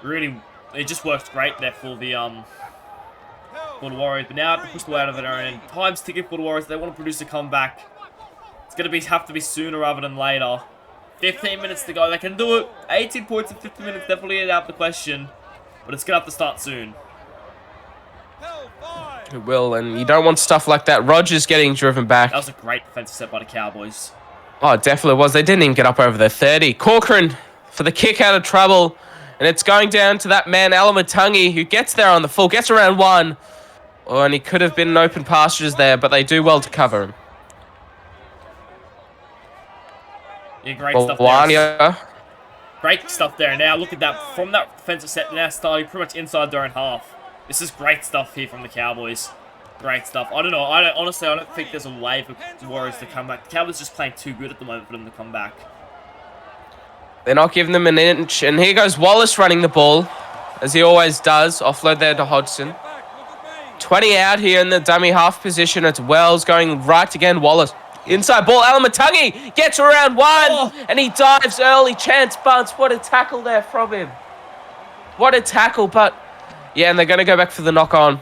really it just works great there for the Warriors. But now have to push the way out of it, and time's ticking for the Warriors. They want to produce a comeback. It's gonna have to be sooner rather than later. 15 minutes to go. They can do it. 18 points in 50 minutes definitely out of the question, but it's gonna have to start soon. It will, and you don't want stuff like that. Rogers getting driven back. That was a great defensive set by the Cowboys. Oh, it definitely was. They didn't even get up over their 30. Corcoran for the kick out of trouble, and it's going down to that man, Alamatungi, who gets there on the full, gets around one. Oh, and he could have been in open pastures there, but they do well to cover him. Yeah, great stuff there. Great stuff there. Now, look at that. From that defensive set, now starting pretty much inside their own half. This is great stuff here from the Cowboys. Great stuff. I don't know. Honestly, I don't think there's a way for the Warriors to come back. The Cowboys are just playing too good at the moment for them to come back. They're not giving them an inch. And here goes Wallace running the ball, as he always does. Offload there to Hodgson. 20 out here in the dummy half position. It's Wells going right again. Wallace. Inside ball. Alamatungi gets around one. And he dives early. Chance Bunce. What a tackle there from him. What a tackle, but... Yeah, and they're going to go back for the knock-on.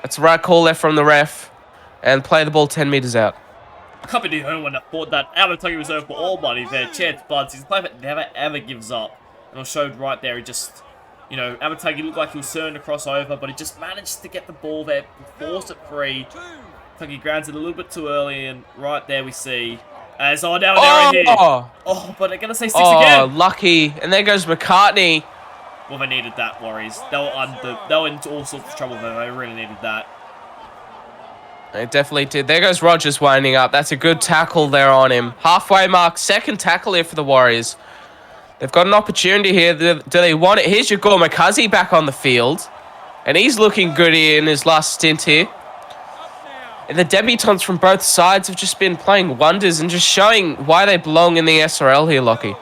That's the right call there from the ref. And play the ball 10 meters out. I can't be the only one that thought that Amatungi was over for all money there. Chance Bunce, he's a player that never, ever gives up. And it showed right there, he just... You know, Amatungi looked like he was certain to cross over, but he just managed to get the ball there, forced it free. Amatungi grounds it a little bit too early, and right there we see... As now they're in here. Oh, but they're going to say 6 again. Oh, lucky. And there goes McCartney. Well, they needed that, Warriors. They were into all sorts of trouble there. They really needed that. They definitely did. There goes Rogers winding up. That's a good tackle there on him. Halfway mark. 2nd tackle here for the Warriors. They've got an opportunity here. Do they want it? Here's your Gormakazi back on the field. And he's looking good here in his last stint here. And the debutants from both sides have just been playing wonders and just showing why they belong in the SRL here, Lockie.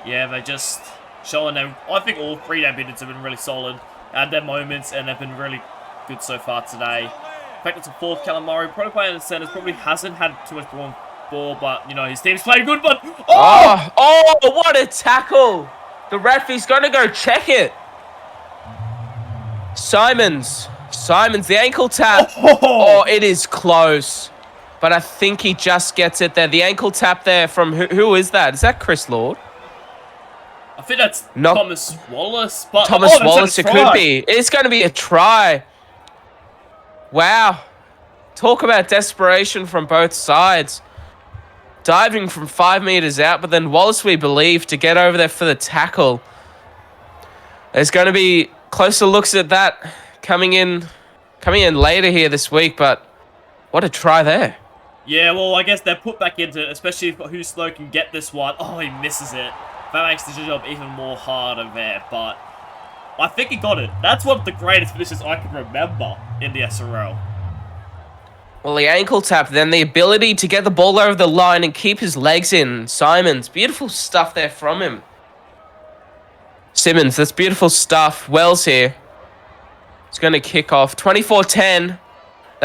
Yeah, they just... showing them. I think all 3 debutants have been really solid at their moments, and they've been really good so far today. In fact, it's a 4th Calamari. Probably playing in the centers, probably hasn't had too much ball, but, you know, his team's playing good, but... Oh, what a tackle! The referee's going to go check it. Simons, the ankle tap. Oh, it is close. But I think he just gets it there. The ankle tap there from... Who is that? Is that Chris Lord? I think that's Thomas Wallace. But Thomas Wallace, it could be. It's going to be a try. Wow. Talk about desperation from both sides. Diving from 5 meters out, but then Wallace, we believe, to get over there for the tackle. There's going to be closer looks at that coming in later here this week, but what a try there. Yeah, well, I guess they're put back into it, especially if Huslow can get this one. Oh, he misses it. That makes the job even more harder there, but I think he got it. That's one of the greatest finishes I can remember in the SRL. Well, the ankle tap, then the ability to get the ball over the line and keep his legs in. Simons, beautiful stuff there from him. Simmons, that's beautiful stuff. Wells here. It's going to kick off. 24-10.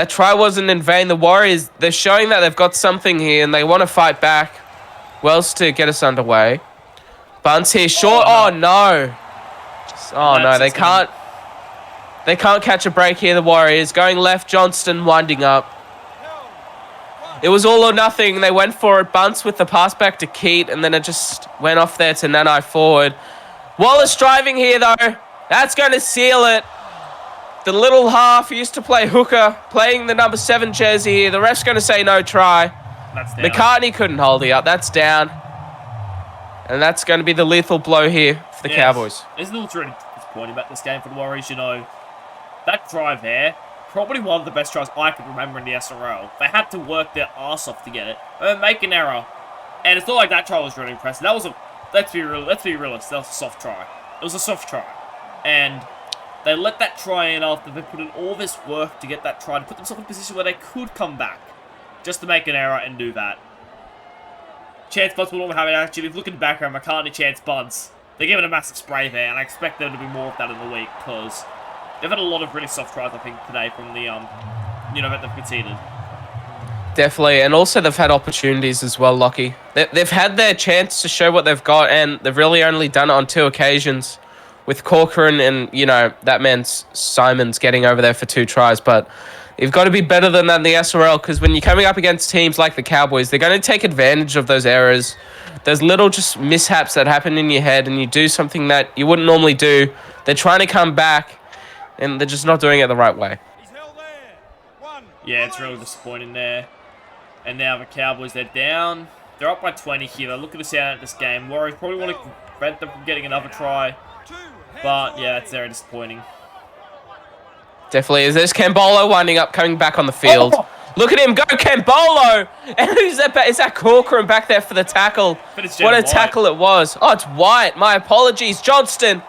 That try wasn't in vain. The Warriors, they're showing that they've got something here and they want to fight back. Wells to get us underway. Bunce here, short. Oh, no. Oh, no, they can't. They can't catch a break here, the Warriors. Going left, Johnston winding up. It was all or nothing. They went for it. Bunce with the pass back to Keat, and then it just went off there to Nanai forward. Wallace driving here, though. That's going to seal it. The little half used to play hooker, playing the number 7 jersey here. The ref's going to say no try. That's down. McCartney couldn't hold it up. That's down. And that's going to be the lethal blow here for the Cowboys. Isn't it really disappointing about this game for the Warriors? You know, that drive there, probably one of the best tries I could remember in the SRL. They had to work their arse off to get it. They make an error. And it's not like that try was really impressive. That was a, let's be realistic, that was a soft try. It was a soft try. And they let that try in after they put in all this work to get that try, to put themselves in a position where they could come back. Just to make an error and do that. Chance Bunce will normally have it actually. If you look in the background, McCartney, Chance Bunce, they're giving a massive spray there, and I expect there to be more of that in the week, because they've had a lot of really soft tries, I think, today from the, that they've conceded. Definitely, and also they've had opportunities as well, Lockie. They've had their chance to show what they've got, and they've really only done it on 2 occasions, with Corcoran and, that meant Simons getting over there for 2 tries, but you've got to be better than that in the SRL, because when you're coming up against teams like the Cowboys, they're going to take advantage of those errors. There's little just mishaps that happen in your head, and you do something that you wouldn't normally do. They're trying to come back, and they're just not doing it the right way. Yeah, it's really disappointing there. And now the Cowboys, they're down. They're up by 20 here. They're looking to see out at this game. Warriors probably want to prevent them from getting another try. But, yeah, it's very disappointing. Definitely is. There's Cambolo winding up, coming back on the field. Oh. Look at him go, Cambolo! And who's that? Is that Corcoran back there for the tackle? What a tackle it was. Oh, it's White. My apologies. Johnston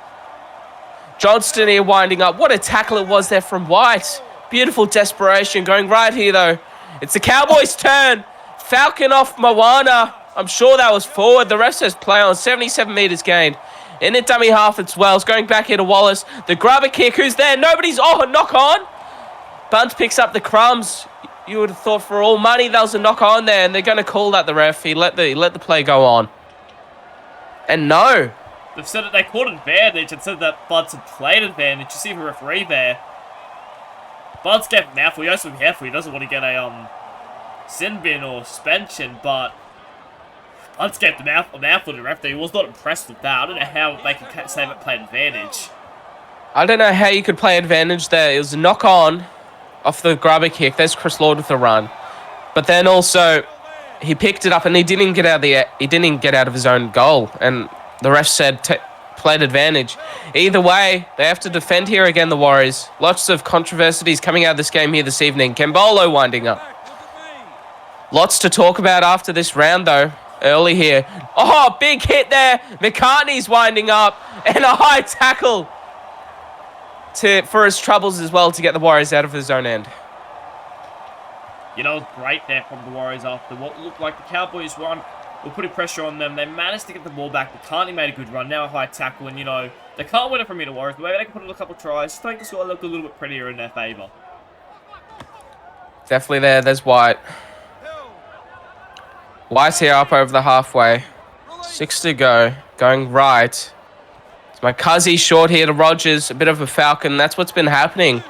here winding up. What a tackle it was there from White. Beautiful desperation going right here, though. It's the Cowboys' turn. Falcon off Moana. I'm sure that was forward. The rest says play on. 77 metres gained. In it, dummy half, it's Wells. Going back here to Wallace. The grubber kick. Who's there? Nobody's... Oh, knock on. Bunce picks up the crumbs. You would have thought for all money that was a knock on there, and they're going to call that the ref. He let the play go on. And no. They've said that they called advantage and said that Bunce had played advantage. You see the referee there. Bunce gave him mouthful. He has to be careful. He doesn't want to get a sin bin or suspension, but Bunce gave the mouthful to the ref. He was not impressed with that. I don't know how they can say that played advantage. I don't know how you could play advantage there. It was a knock on off the grubber kick. There's Chris Lord with the run, but then also he picked it up and he didn't get out of his own goal, and the ref said played advantage. Either way, they have to defend here again, the Warriors. Lots of controversies coming out of this game here this evening. Cambolo winding up. Lots to talk about after this round, though. Early here. Oh, big hit there. McCartney's winding up. And a high tackle for his troubles as well to get the Warriors out of his own end. You know, great there from the Warriors after what looked like the Cowboys run. We're putting pressure on them. They managed to get the ball back. McCartney made a good run. Now a high tackle. And, they can't win it from here, the Warriors. But maybe they can put in a couple of tries to make the score look a little bit prettier in their favour. Definitely there. There's White. White's here up over the halfway. 6 to go. Going right. It's my Cuzzy short here to Rogers. A bit of a falcon. That's what's been happening.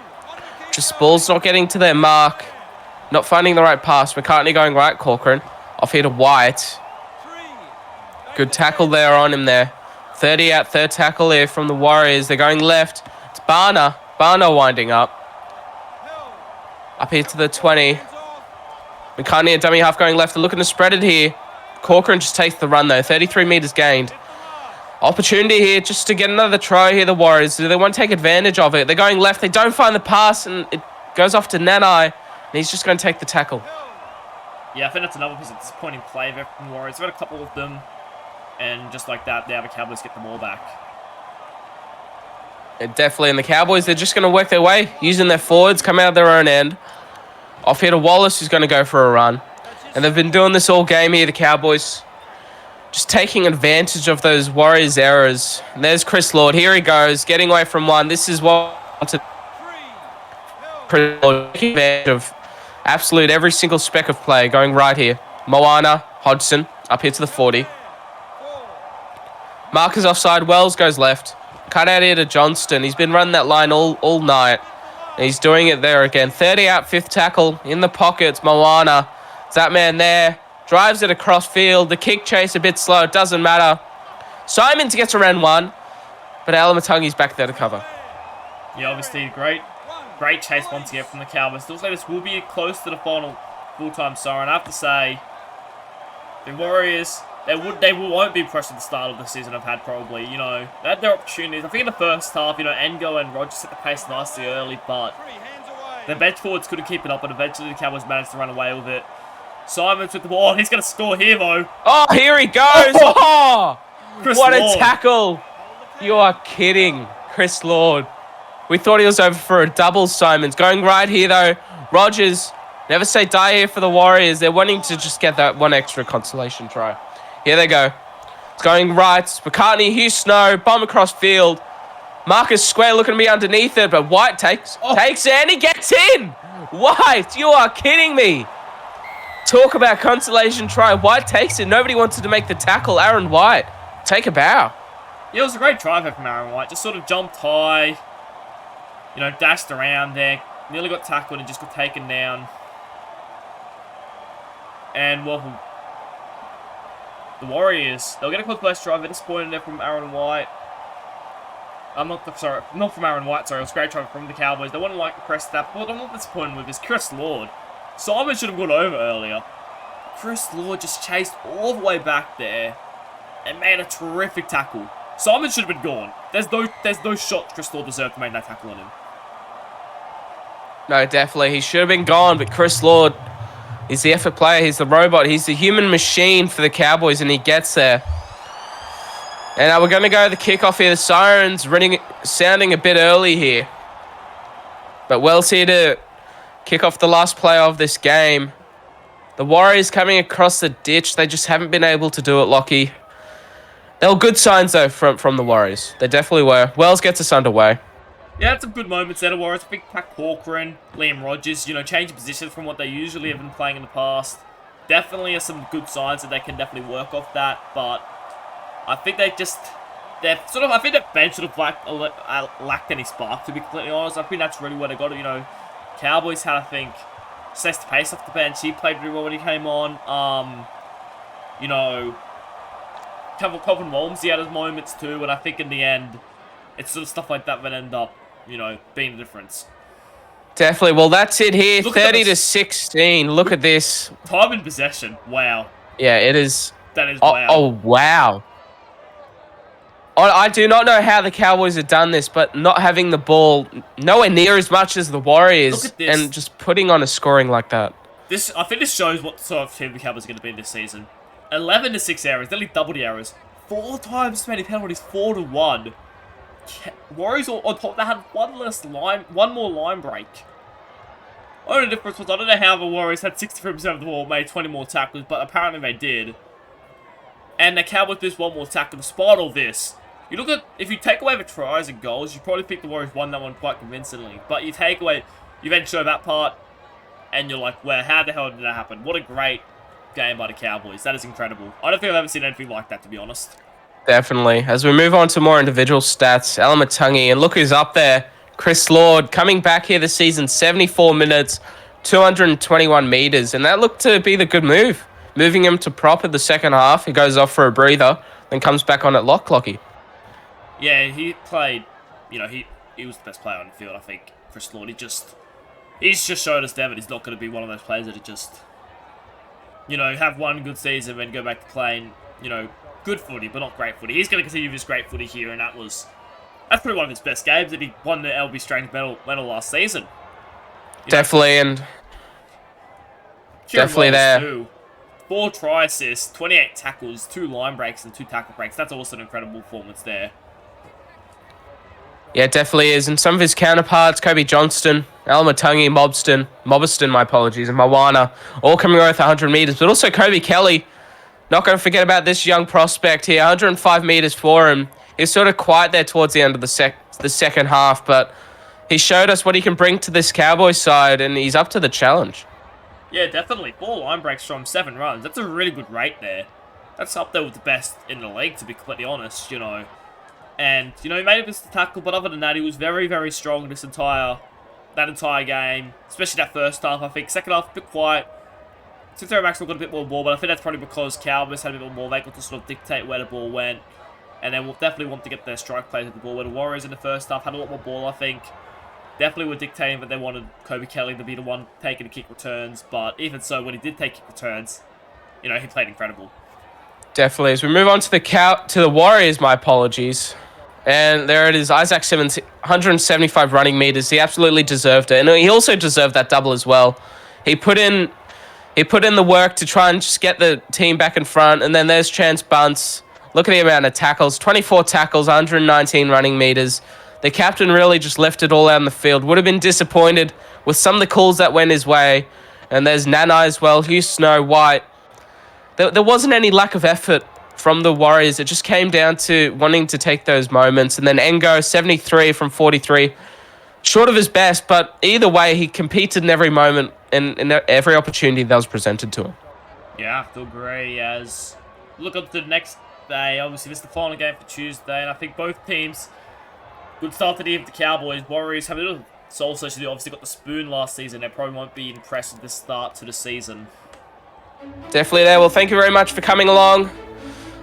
Just balls not getting to their mark. Not finding the right pass. McCartney going right. Corcoran. Off here to White. Good tackle there on him there. 30 out, third tackle here from the Warriors. They're going left. It's Barner. Barner winding up. Up here to the 20. McCartney, a dummy half going left. They're looking to spread it here. Corcoran just takes the run, though. 33 metres gained. Opportunity here just to get another try here, the Warriors. Do they want to take advantage of it? They're going left. They don't find the pass, and it goes off to Nanai, and he's just going to take the tackle. Yeah, I think that's another piece of disappointing play there from the Warriors. They've got a couple of them, and just like that, now the Cowboys get them all back. Yeah, definitely, and the Cowboys, they're just going to work their way, using their forwards, come out of their own end. Off here to Wallace, who's going to go for a run. And they've been doing this all game here, the Cowboys. Just taking advantage of those Warriors' errors. And there's Chris Lord. Here he goes, getting away from one. This is what... taking advantage of absolute every single speck of play. Going right here. Moana, Hodgson, up here to the 40. Marcus offside. Wells goes left. Cut out here to Johnston. He's been running that line all night. And he's doing it there again. 30 out, 5th tackle. In the pockets, Moana. It's that man there. Drives it across field. The kick chase a bit slow. It doesn't matter. Simons gets around 1. But Alamatungi's back there to cover. Yeah, obviously great chase once again from the Cowboys. Looks like this will be close to the final full-time siren. I have to say, the Warriors, they won't be impressed at the start of the season. I've had probably, they had their opportunities. I think in the first half, Ngo and Rogers set the pace nicely early, but the bench forwards couldn't keep it up, and eventually the Cowboys managed to run away with it. Simons with the ball. He's going to score here, though. Oh, here he goes. Oh, what Lord. a tackle. You are kidding, Chris Lord. We thought he was over for a double, Simons. Going right here, though. Rogers, never say die here for the Warriors. They're wanting to just get that one extra consolation try. Here they go. It's going right. McCartney, Hugh Snow, bomb across field. Marcus Square looking to be underneath it, but White takes it and he gets in. White, you are kidding me. Talk about consolation try. White takes it. Nobody wanted to make the tackle. Aaron White, take a bow. Yeah, it was a great drive from Aaron White. Just sort of jumped high, dashed around there. Nearly got tackled and just got taken down. And, well, the Warriors, they'll get a close drive. They're disappointed there from Aaron White. Not from Aaron White, sorry. It was a great drive from the Cowboys. They wouldn't like to press that. But what I'm not disappointed with is Chris Lord. Simon should have gone over earlier. Chris Lord just chased all the way back there and made a terrific tackle. Simon should have been gone. There's no shot Chris Lord deserved to make that tackle on him. No, definitely. He should have been gone, but Chris Lord, he's the effort player. He's the robot. He's the human machine for the Cowboys, and he gets there. And we're going to go to the kickoff here. The sirens sounding a bit early here. But Wells here to kick off the last play of this game. The Warriors coming across the ditch. They just haven't been able to do it, Lockie. There were good signs, though, from the Warriors. They definitely were. Wells gets us underway. Yeah, had some good moments there, the Warriors. I think Pat Corcoran, Liam Rogers, changing positions from what they usually have been playing in the past. Definitely are some good signs that they can definitely work off that, but I think I think that bench sort of lacked any spark, to be completely honest. I think that's really where they got it, Cowboys had, I think, Seth Pace off the bench. He played really well when he came on. Calvin Walmsley had his moments too, and I think in the end, it's sort of stuff like that that end up, being the difference. Definitely. Well, that's it here. 30-16. Look at this. Time in possession. Wow. Yeah, it is. That is wow. Oh, wow. I do not know how the Cowboys have done this, but not having the ball nowhere near as much as the Warriors and just putting on a scoring like that. I think this shows what sort of team the Cowboys are going to be this season. 11-6 errors, nearly double the errors. 4 times as many penalties, 4-1. Warriors on top, they had one more line break. Only difference was, I don't know how the Warriors had 63% of the ball, made 20 more tackles, but apparently they did. And the Cowboys did one more tackle. Despite all this, you look at, if you take away the tries and goals, you probably think the Warriors won that one quite convincingly. But you then show that part, and you're like, well, how the hell did that happen? What a great game by the Cowboys. That is incredible. I don't think I've ever seen anything like that, to be honest. Definitely. As we move on to more individual stats, Alamatungi, and look who's up there. Chris Lord coming back here this season, 74 minutes, 221 meters, and that looked to be the good move. Moving him to prop in the second half. He goes off for a breather, then comes back on at lock, Lockie. Yeah, he played, he was the best player on the field, I think. Chris Lord, he's just showed us there that he's not going to be one of those players that just, have one good season and go back to playing, good footy, but not great footy. He's going to continue this great footy here, and that's probably one of his best games, and he won the LB Strange medal last season. Definitely, and definitely there. Too. 4 try assists, 28 tackles, 2 line breaks, and 2 tackle breaks. That's also an incredible performance there. Yeah, it definitely is. And some of his counterparts, Kobe Johnston, Alamatungi, Mobiston, my apologies, and Moana, all coming over with 100 meters. But also Kobe Kelly, not going to forget about this young prospect here, 105 meters for him. He's sort of quiet there towards the end of the second half, but he showed us what he can bring to this Cowboys side, and he's up to the challenge. Yeah, definitely. 4 line breaks from 7 runs. That's a really good rate there. That's up there with the best in the league, to be completely honest, you know. And, you know, he made a missed tackle, but other than that, he was very, very strong that entire game. Especially that first half, I think. Second half, a bit quiet. Central Maxwell got a bit more ball, but I think that's probably because Cowboys had a bit more ball. They got to sort of dictate where the ball went. And then we'll definitely want to get their strike plays with the ball. Where the Warriors in the first half had a lot more ball, I think. Definitely were dictating, but they wanted Kobe Kelly to be the one taking the kick returns. But even so, when he did take kick returns, you know, he played incredible. Definitely. As we move on to the Warriors, my apologies. And there it is, Isaac Simmons, 175 running meters. He absolutely deserved it. And he also deserved that double as well. He put in the work to try and just get the team back in front. And then there's Chance Bunce. Look at the amount of tackles. 24 tackles, 119 running meters. The captain really just left it all out in the field. Would have been disappointed with some of the calls that went his way. And there's Nana as well, Hugh Snow, White. There wasn't any lack of effort from the Warriors. It just came down to wanting to take those moments. And then Engo, 73 from 43. Short of his best, but either way, he competed in every moment and in every opportunity that was presented to him. Yeah, I have to agree. As look up to the next day, obviously this is the final game for Tuesday, and I think both teams, good start to the year for the Cowboys. Warriors have a little soul search. They obviously got the spoon last season. They probably won't be impressed with the start to the season. Definitely there. Well, thank you very much for coming along.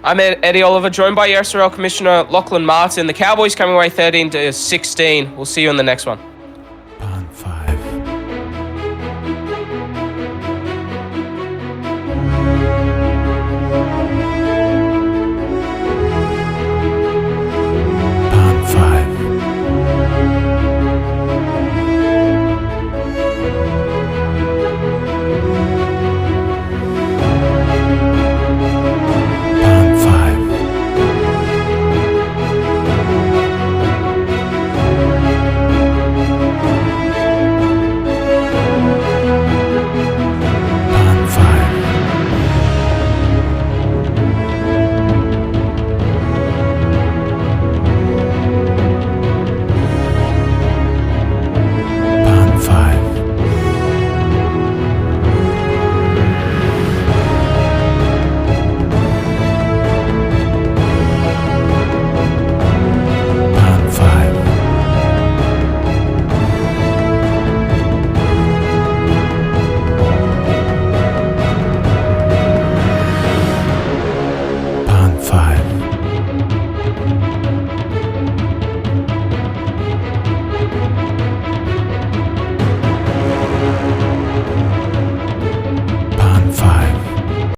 I'm Eddie Oliver, joined by your SRL Commissioner Lachlan Martin. The Cowboys coming away 13-16. We'll see you in the next one.